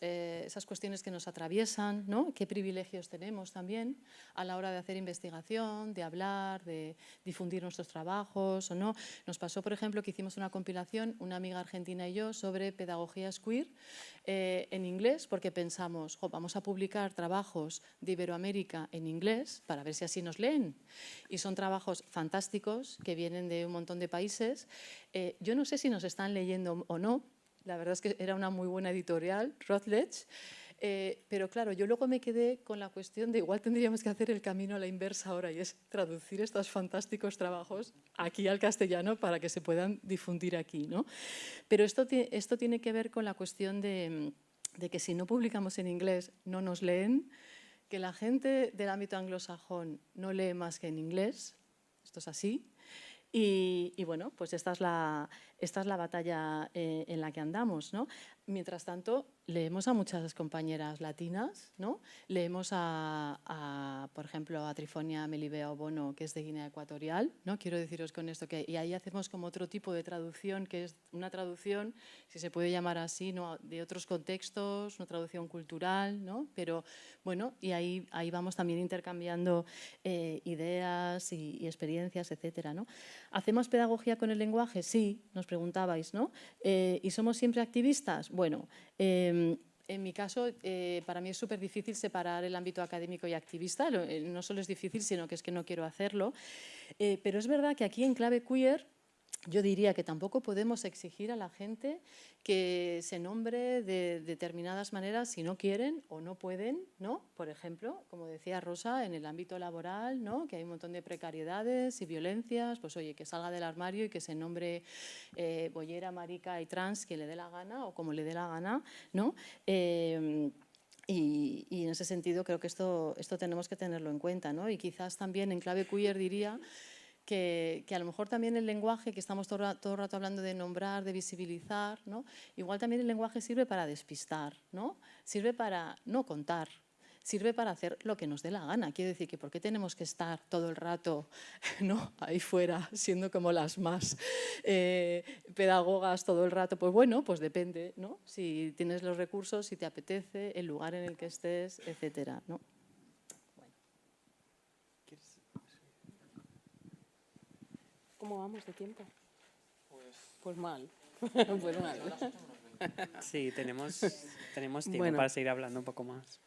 cuestiones que nos atraviesan, ¿no? Qué privilegios tenemos también a la hora de hacer investigación, de hablar, de difundir nuestros trabajos o no. Nos pasó, por ejemplo, que hicimos una compilación, una amiga argentina y yo, sobre pedagogías queer en inglés, porque pensamos, vamos a publicar trabajos de Iberoamérica en inglés para ver si así nos leen. Y son trabajos fantásticos que vienen de un montón de países. Yo no sé si nos están leyendo o no, la verdad es que era una muy buena editorial, Routledge, pero claro, yo luego me quedé con la cuestión de igual tendríamos que hacer el camino a la inversa ahora y es traducir estos fantásticos trabajos aquí al castellano para que se puedan difundir aquí, ¿no? Pero esto tiene que ver con la cuestión de que si no publicamos en inglés no nos leen, que la gente del ámbito anglosajón no lee más que en inglés, esto es así. Y bueno, pues esta es la batalla en la que andamos, ¿no? Mientras tanto, leemos a muchas compañeras latinas, ¿no? Leemos por ejemplo, a Trifonia Melibea Obono, que es de Guinea Ecuatorial, ¿no? Quiero deciros con esto que y ahí hacemos como otro tipo de traducción, que es una traducción, si se puede llamar así, ¿no? De otros contextos, una traducción cultural, ¿no? Pero bueno, y ahí vamos también intercambiando ideas y experiencias, etcétera, ¿no? ¿Hacemos pedagogía con el lenguaje? Sí, nos preguntabais, ¿no? ¿Y somos siempre activistas? Bueno, en mi caso, para mí es súper difícil separar el ámbito académico y activista. No solo es difícil, sino que es que no quiero hacerlo. Pero es verdad que aquí en Clave Queer yo diría que tampoco podemos exigir a la gente que se nombre de determinadas maneras si no quieren o no pueden, ¿no? Por ejemplo, como decía Rosa, en el ámbito laboral, ¿no? Que hay un montón de precariedades y violencias, pues oye, que salga del armario y que se nombre boyera, marica y trans, quien le dé la gana o como le dé la gana, ¿no? Y en ese sentido creo que esto tenemos que tenerlo en cuenta, ¿no? Y quizás también en clave queer diría que a lo mejor también el lenguaje, que estamos todo el rato hablando de nombrar, de visibilizar, ¿no? Igual también el lenguaje sirve para despistar, ¿no? Sirve para no contar, sirve para hacer lo que nos dé la gana. Quiero decir que ¿por qué tenemos que estar todo el rato, ¿no? Ahí fuera siendo como las más pedagogas todo el rato? Pues bueno, pues depende, ¿no? Si tienes los recursos, si te apetece, el lugar en el que estés, etcétera, ¿no? ¿Cómo vamos de tiempo? Pues mal. Pues mal. Sí, tenemos tiempo Bueno. para seguir hablando un poco más.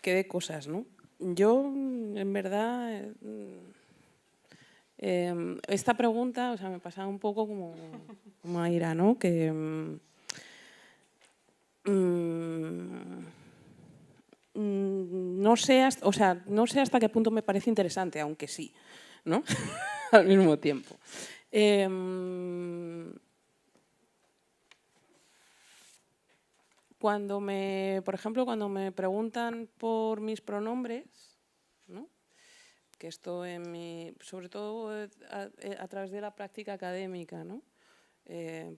Qué de cosas, ¿no? Yo, en verdad, esta pregunta, o sea, me pasaba un poco como a Ira, ¿no? Que no sé hasta qué punto me parece interesante, aunque sí, ¿no? Al mismo tiempo. Por ejemplo, cuando me preguntan por mis pronombres, ¿no? Que esto sobre todo a través de la práctica académica, ¿no?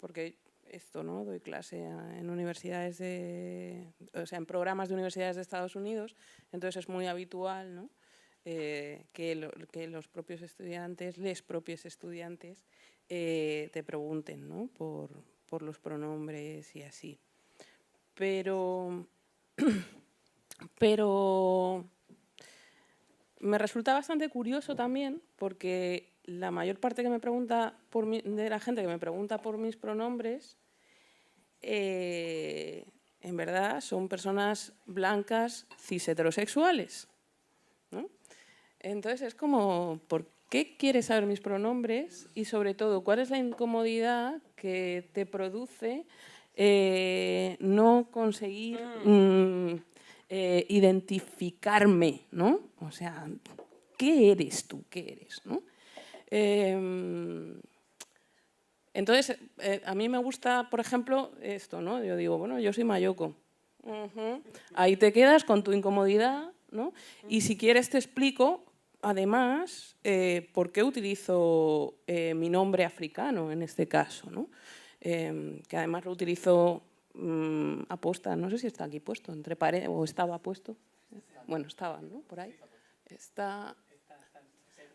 Porque esto, ¿no? Doy clase en universidades en programas de universidades de Estados Unidos, entonces es muy habitual, ¿no? Que los propios estudiantes, te pregunten, ¿no? por los pronombres y así. Pero me resulta bastante curioso también porque la mayor parte que me pregunta de la gente que me pregunta por mis pronombres, en verdad son personas blancas cis heterosexuales, ¿no? Entonces es como, ¿por qué quieres saber mis pronombres? Y sobre todo, ¿cuál es la incomodidad que te produce no conseguir identificarme, ¿no? O sea, ¿qué eres tú? ¿Qué eres? ¿No? Entonces, a mí me gusta, por ejemplo, esto, ¿no? Yo digo, bueno, yo soy Mayoko. Ahí te quedas con tu incomodidad, ¿no? Y si quieres te explico, además, por qué utilizo mi nombre africano en este caso, ¿no? Que además lo utilizo aposta, no sé si está aquí puesto, o estaba puesto. Bueno, estaba, ¿no? Por ahí.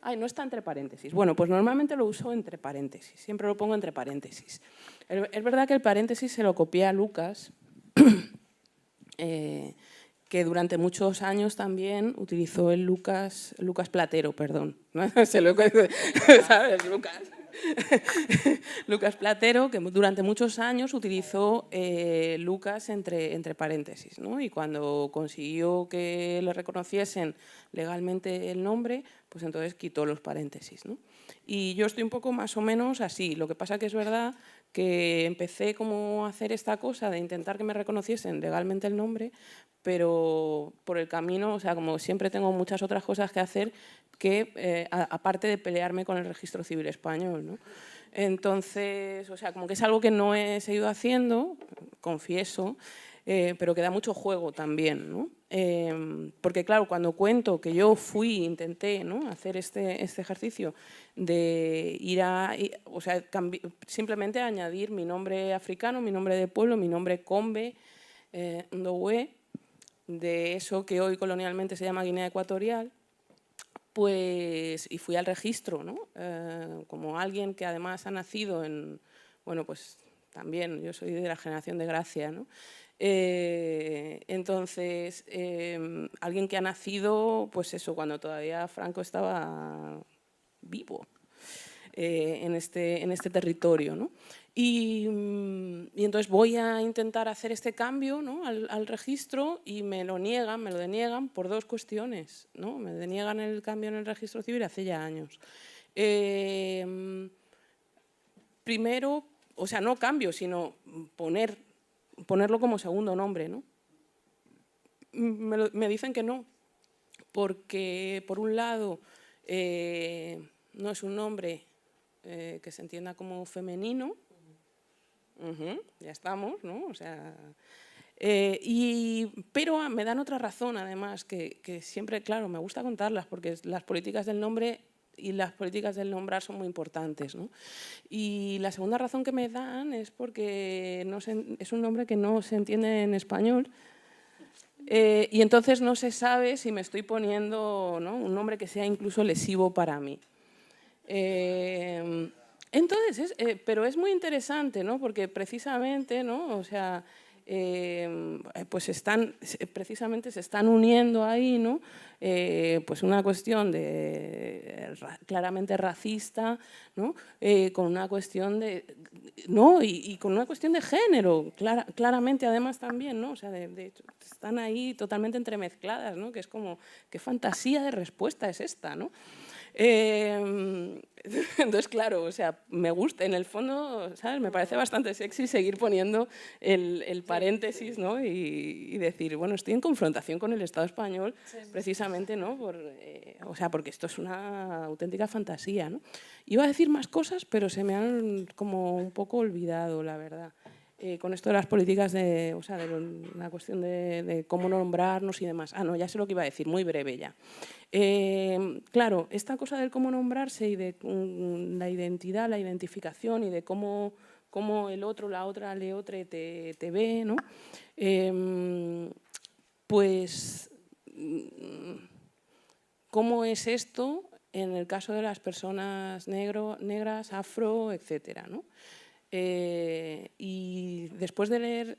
Ay, no está entre paréntesis. Bueno, pues normalmente lo uso entre paréntesis, siempre lo pongo entre paréntesis. Es verdad que el paréntesis se lo copié a Lucas, que durante muchos años también utilizó el Lucas Platero, perdón. ¿Sabes? Lucas Platero, que durante muchos años utilizó Lucas entre paréntesis, ¿no? Y cuando consiguió que le reconociesen legalmente el nombre, pues entonces quitó los paréntesis, ¿no? Y yo estoy un poco más o menos así. Lo que pasa que es verdad que empecé como a hacer esta cosa de intentar que me reconociesen legalmente el nombre, pero por el camino, o sea, como siempre tengo muchas otras cosas que hacer que, aparte de pelearme con el registro civil español, ¿no? Entonces, o sea, como que es algo que no he seguido haciendo, confieso, pero que da mucho juego también, ¿no? Porque claro, cuando cuento que yo intenté, ¿no? hacer este ejercicio de o sea, simplemente añadir mi nombre africano, mi nombre de pueblo, mi nombre Combe, Ndowe, de eso que hoy colonialmente se llama Guinea Ecuatorial, pues, y fui al registro, ¿no? Como alguien que además ha nacido bueno, pues también yo soy de la generación de Gracia, ¿no? Entonces, alguien que ha nacido, pues eso, cuando todavía Franco estaba vivo. en este territorio, ¿no? Y entonces voy a intentar hacer este cambio, ¿no?, al registro, y me lo deniegan por dos cuestiones, ¿no? Me deniegan el cambio en el registro civil hace ya años. Primero, o sea, no cambio, sino ponerlo como segundo nombre, ¿no? Me dicen que no, porque por un lado no es un nombre que se entienda como femenino. Ya estamos, ¿no? O sea, pero me dan otra razón, además, que siempre, claro, me gusta contarlas, porque las políticas del nombre y las políticas del nombrar son muy importantes, ¿no? Y la segunda razón que me dan es porque es un nombre que no se entiende en español, y entonces no se sabe si me estoy poniendo, ¿no?, un nombre que sea incluso lesivo para mí. Entonces, pero es muy interesante, ¿no?, porque precisamente, ¿no?, o sea, pues precisamente se están uniendo ahí, ¿no?, pues una cuestión claramente racista, ¿no?, con una cuestión y con una cuestión de género, claramente además también, ¿no? O sea, de hecho, están ahí totalmente entremezcladas, ¿no?, que es como, qué fantasía de respuesta es esta, ¿no? Entonces, claro, o sea, me gusta, en el fondo, ¿sabes?, me parece bastante sexy seguir poniendo el paréntesis, ¿no?, y decir, bueno, estoy en confrontación con el Estado español, precisamente, ¿no?, o sea, porque esto es una auténtica fantasía, ¿no? Iba a decir más cosas, pero se me han como un poco olvidado, la verdad. Con esto de las políticas, o sea, de la cuestión de cómo nombrarnos y demás. No, ya sé lo que iba a decir, muy breve ya. Claro, esta cosa del cómo nombrarse y de la identidad, la identificación y de cómo el otro, la otra, le otra te ve, ¿no? Pues, ¿cómo es esto en el caso de las personas negras, afro, etcétera, ¿no? Y después de leer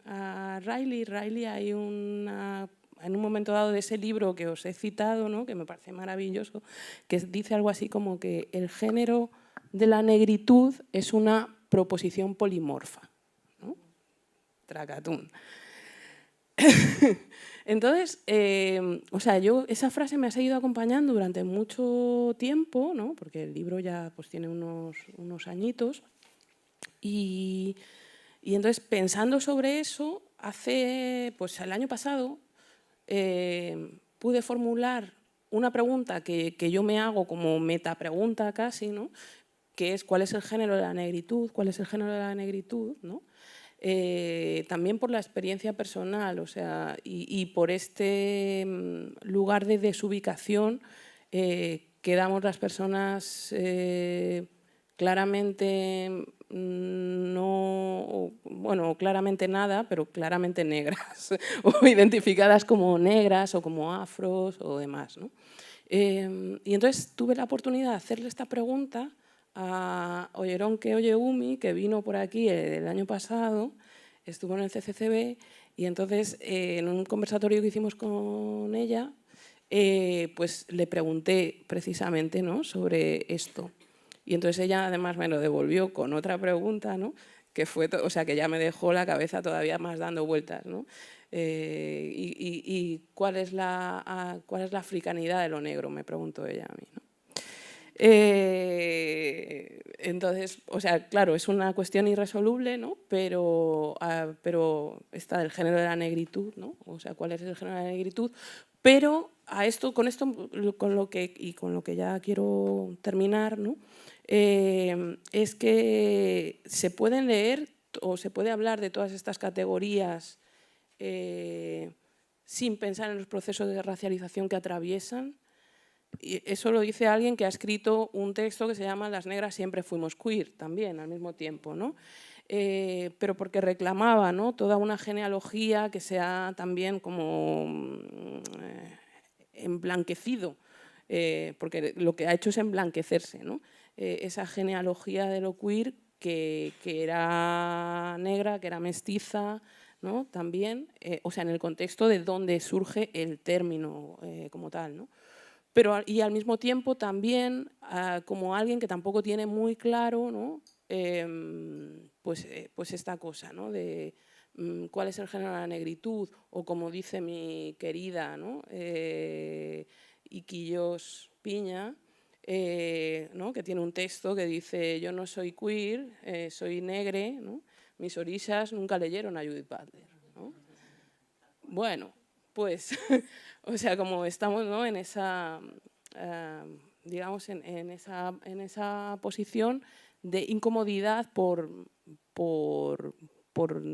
a Riley hay en un momento dado de ese libro que os he citado, ¿no?, que me parece maravilloso, que dice algo así como que el género de la negritud es una proposición polimorfa, ¿no? Tracatún. Entonces, o sea, esa frase me ha seguido acompañando durante mucho tiempo, ¿no?, porque el libro ya pues tiene unos añitos. Y entonces, pensando sobre eso, pues el año pasado pude formular una pregunta que yo me hago como metapregunta casi, ¿no?, que es ¿cuál es el género de la negritud? ¿Cuál es el género de la negritud?, ¿no? También por la experiencia personal, o sea, y por este lugar de desubicación que damos las personas claramente no, bueno, claramente nada, pero claramente negras, o identificadas como negras o como afros o demás, ¿no? Y entonces tuve la oportunidad de hacerle esta pregunta a Oyeronke Oyeumi, que vino por aquí el año pasado, estuvo en el CCCB, y entonces en un conversatorio que hicimos con ella, pues le pregunté precisamente, ¿no?, sobre esto. Y entonces ella además me lo devolvió con otra pregunta, ¿no?, que fue, o sea, que ya me dejó la cabeza todavía más dando vueltas, ¿no? Y ¿cuál es la africanidad de lo negro?, me preguntó ella a mí, ¿no? Entonces, o sea, claro, es una cuestión irresoluble, ¿no?, pero está del género de la negritud, ¿no?, o sea, ¿cuál es el género de la negritud? Pero con lo que ya quiero terminar, ¿no?, es que se pueden leer o se puede hablar de todas estas categorías sin pensar en los procesos de racialización que atraviesan. Y eso lo dice alguien que ha escrito un texto que se llama Las negras siempre fuimos queer, también al mismo tiempo, ¿no? Pero porque reclamaba, ¿no?, toda una genealogía que sea también como emblanquecido, porque lo que ha hecho es emblanquecerse, ¿no? Esa genealogía de lo queer que era negra, que era mestiza, ¿no?, también, o sea, en el contexto de dónde surge el término como tal, ¿no? pero y al mismo tiempo también como alguien que tampoco tiene muy claro, ¿no? Pues esta cosa, ¿no? De cuál es el género de la negritud, o como dice mi querida, ¿no? Iquillos Piña, ¿no? Que tiene un texto que dice: yo no soy queer, soy negre, ¿no? Mis orixas nunca leyeron a Judith Butler, ¿no? Bueno, pues, o sea, como estamos, ¿no? En esa, digamos, en esa posición de incomodidad por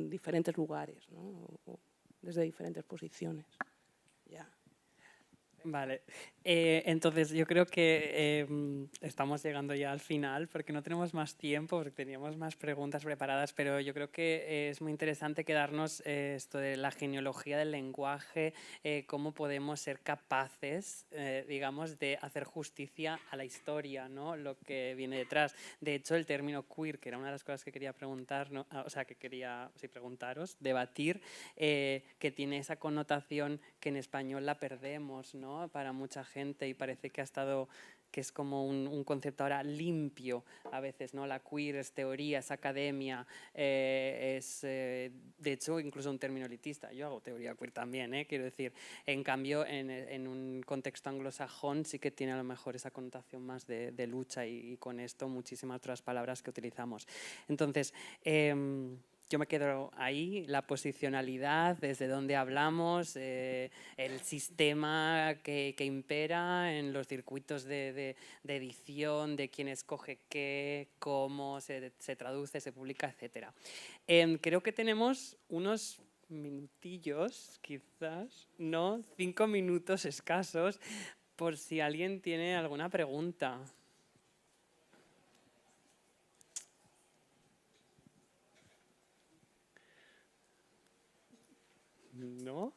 diferentes lugares, ¿no? O desde diferentes posiciones. Ya. Vale, entonces yo creo que estamos llegando ya al final porque no tenemos más tiempo, porque teníamos más preguntas preparadas, pero yo creo que es muy interesante quedarnos esto de la genealogía del lenguaje, cómo podemos ser capaces, digamos, de hacer justicia a la historia, ¿no? Lo que viene detrás. De hecho, el término queer, que era una de las cosas que quería preguntar, ¿no? O sea, que quería preguntaros, debatir, que tiene esa connotación que en español la perdemos, ¿no? Para mucha gente, y parece que es como un concepto ahora limpio a veces, ¿no? La queer es teoría, es academia, de hecho incluso un término elitista. Yo hago teoría queer también, quiero decir. En cambio, en un contexto anglosajón sí que tiene a lo mejor esa connotación más de lucha, y con esto muchísimas otras palabras que utilizamos. Entonces, yo me quedo ahí, la posicionalidad, desde donde hablamos, el sistema que impera en los circuitos de edición, de quién escoge qué, cómo se traduce, se publica, etc. Creo que tenemos unos minutillos, quizás, ¿no? 5 minutos escasos, por si alguien tiene alguna pregunta. ¿No?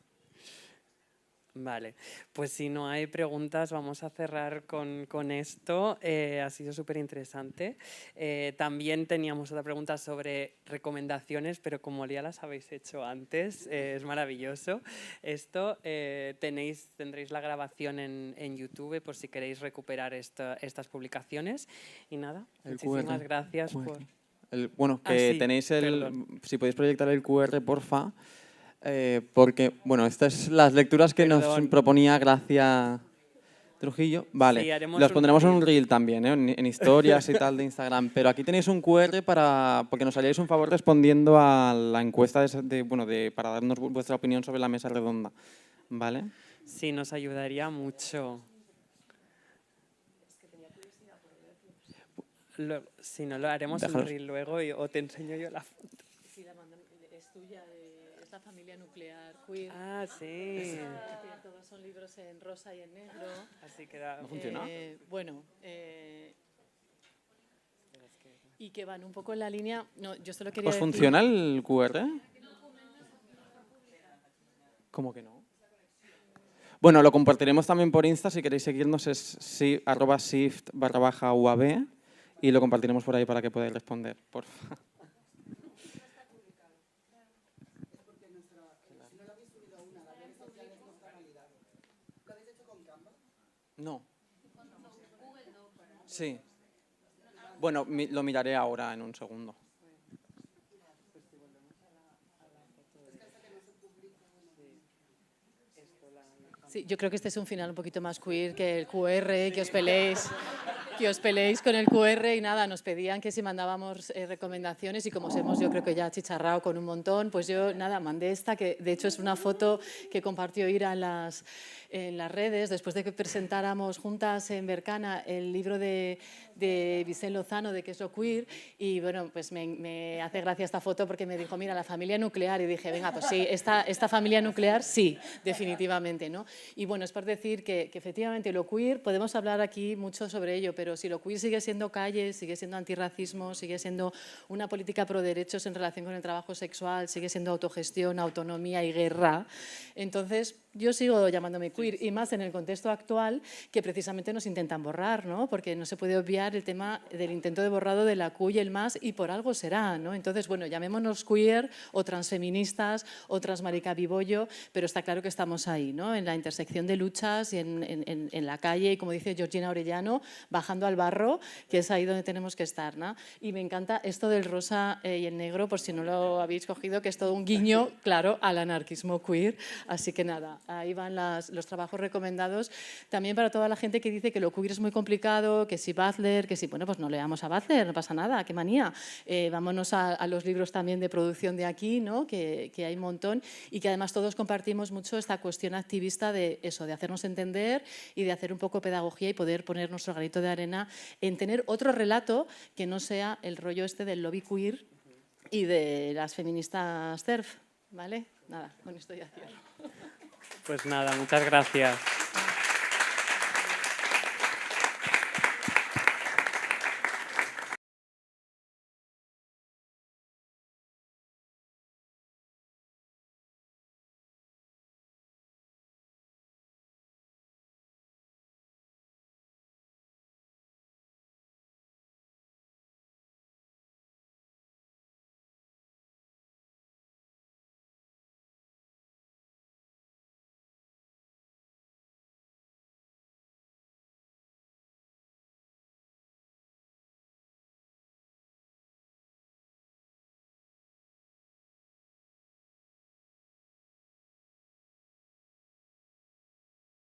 Vale, pues si no hay preguntas vamos a cerrar con esto. Ha sido súper interesante. También teníamos otra pregunta sobre recomendaciones, pero como ya las habéis hecho antes, es maravilloso. Esto tendréis la grabación en YouTube por si queréis recuperar estas publicaciones. Y nada, muchísimas gracias por... Bueno, que sí, tenéis perdón. si podéis proyectar el QR, porfa. Porque, bueno, estas son las lecturas que nos proponía Gracia Trujillo. Vale, Sí, haremos las un pondremos en un reel. reel también, en historias y tal de Instagram. Pero aquí tenéis un QR porque nos haríais un favor respondiendo a la encuesta para darnos vuestra opinión sobre la mesa redonda. ¿Vale? Sí, nos ayudaría mucho. Si no, lo haremos un Déjalos. reel luego o te enseño yo la foto. Sí, es tuya, es la familia nuclear queer. Ah, sí. Todos son libros en rosa y en negro. Así queda. ¿No funciona? Bueno, y que van un poco en la línea... No, yo solo quería ¿Os decir... funciona el QR? ¿Cómo que no? Bueno, lo compartiremos también por Insta. Si queréis seguirnos es @shift_UAB y lo compartiremos por ahí para que podáis responder, porfa. No. Sí. Bueno, lo miraré ahora en un segundo. Sí, yo creo que este es un final un poquito más queer que el QR, que os peleéis con el QR y nada, nos pedían que si mandábamos recomendaciones y como os hemos yo creo que ya chicharrado con un montón, pues yo nada, mandé esta que de hecho es una foto que compartió Ira en las redes después de que presentáramos juntas en Bercana el libro de Vicente Lozano de ¿Qué es lo queer? Y bueno, pues me hace gracia esta foto porque me dijo, mira, la familia nuclear, y dije, venga, pues sí, esta familia nuclear sí, definitivamente, ¿no? Y bueno, es por decir que efectivamente lo queer, podemos hablar aquí mucho sobre ello, pero si lo queer sigue siendo calle, sigue siendo antirracismo, sigue siendo una política pro derechos en relación con el trabajo sexual, sigue siendo autogestión, autonomía y guerra, entonces Yo sigo llamándome queer, y más en el contexto actual, que precisamente nos intentan borrar, ¿no? Porque no se puede obviar el tema del intento de borrado de la Q y el más, y por algo será, ¿no? Entonces, bueno, llamémonos queer o transfeministas o transmaricabibollo, pero está claro que estamos ahí, ¿no? En la intersección de luchas y en la calle, y como dice Georgina Orellano, bajando al barro, que es ahí donde tenemos que estar, ¿no? Y me encanta esto del rosa y el negro, por si no lo habéis cogido, que es todo un guiño, claro, al anarquismo queer. Así que nada, ahí van los trabajos recomendados. También para toda la gente que dice que lo queer es muy complicado, que si Butler, que si, bueno, pues no leamos a Butler, no pasa nada, qué manía. Vámonos a los libros también de producción de aquí, ¿no? Que hay un montón, y que además todos compartimos mucho esta cuestión activista de eso, de hacernos entender y de hacer un poco pedagogía y poder poner nuestro granito de arena en tener otro relato que no sea el rollo este del lobby queer y de las feministas TERF, ¿vale? Nada, con esto ya cierro. Pues nada, muchas gracias.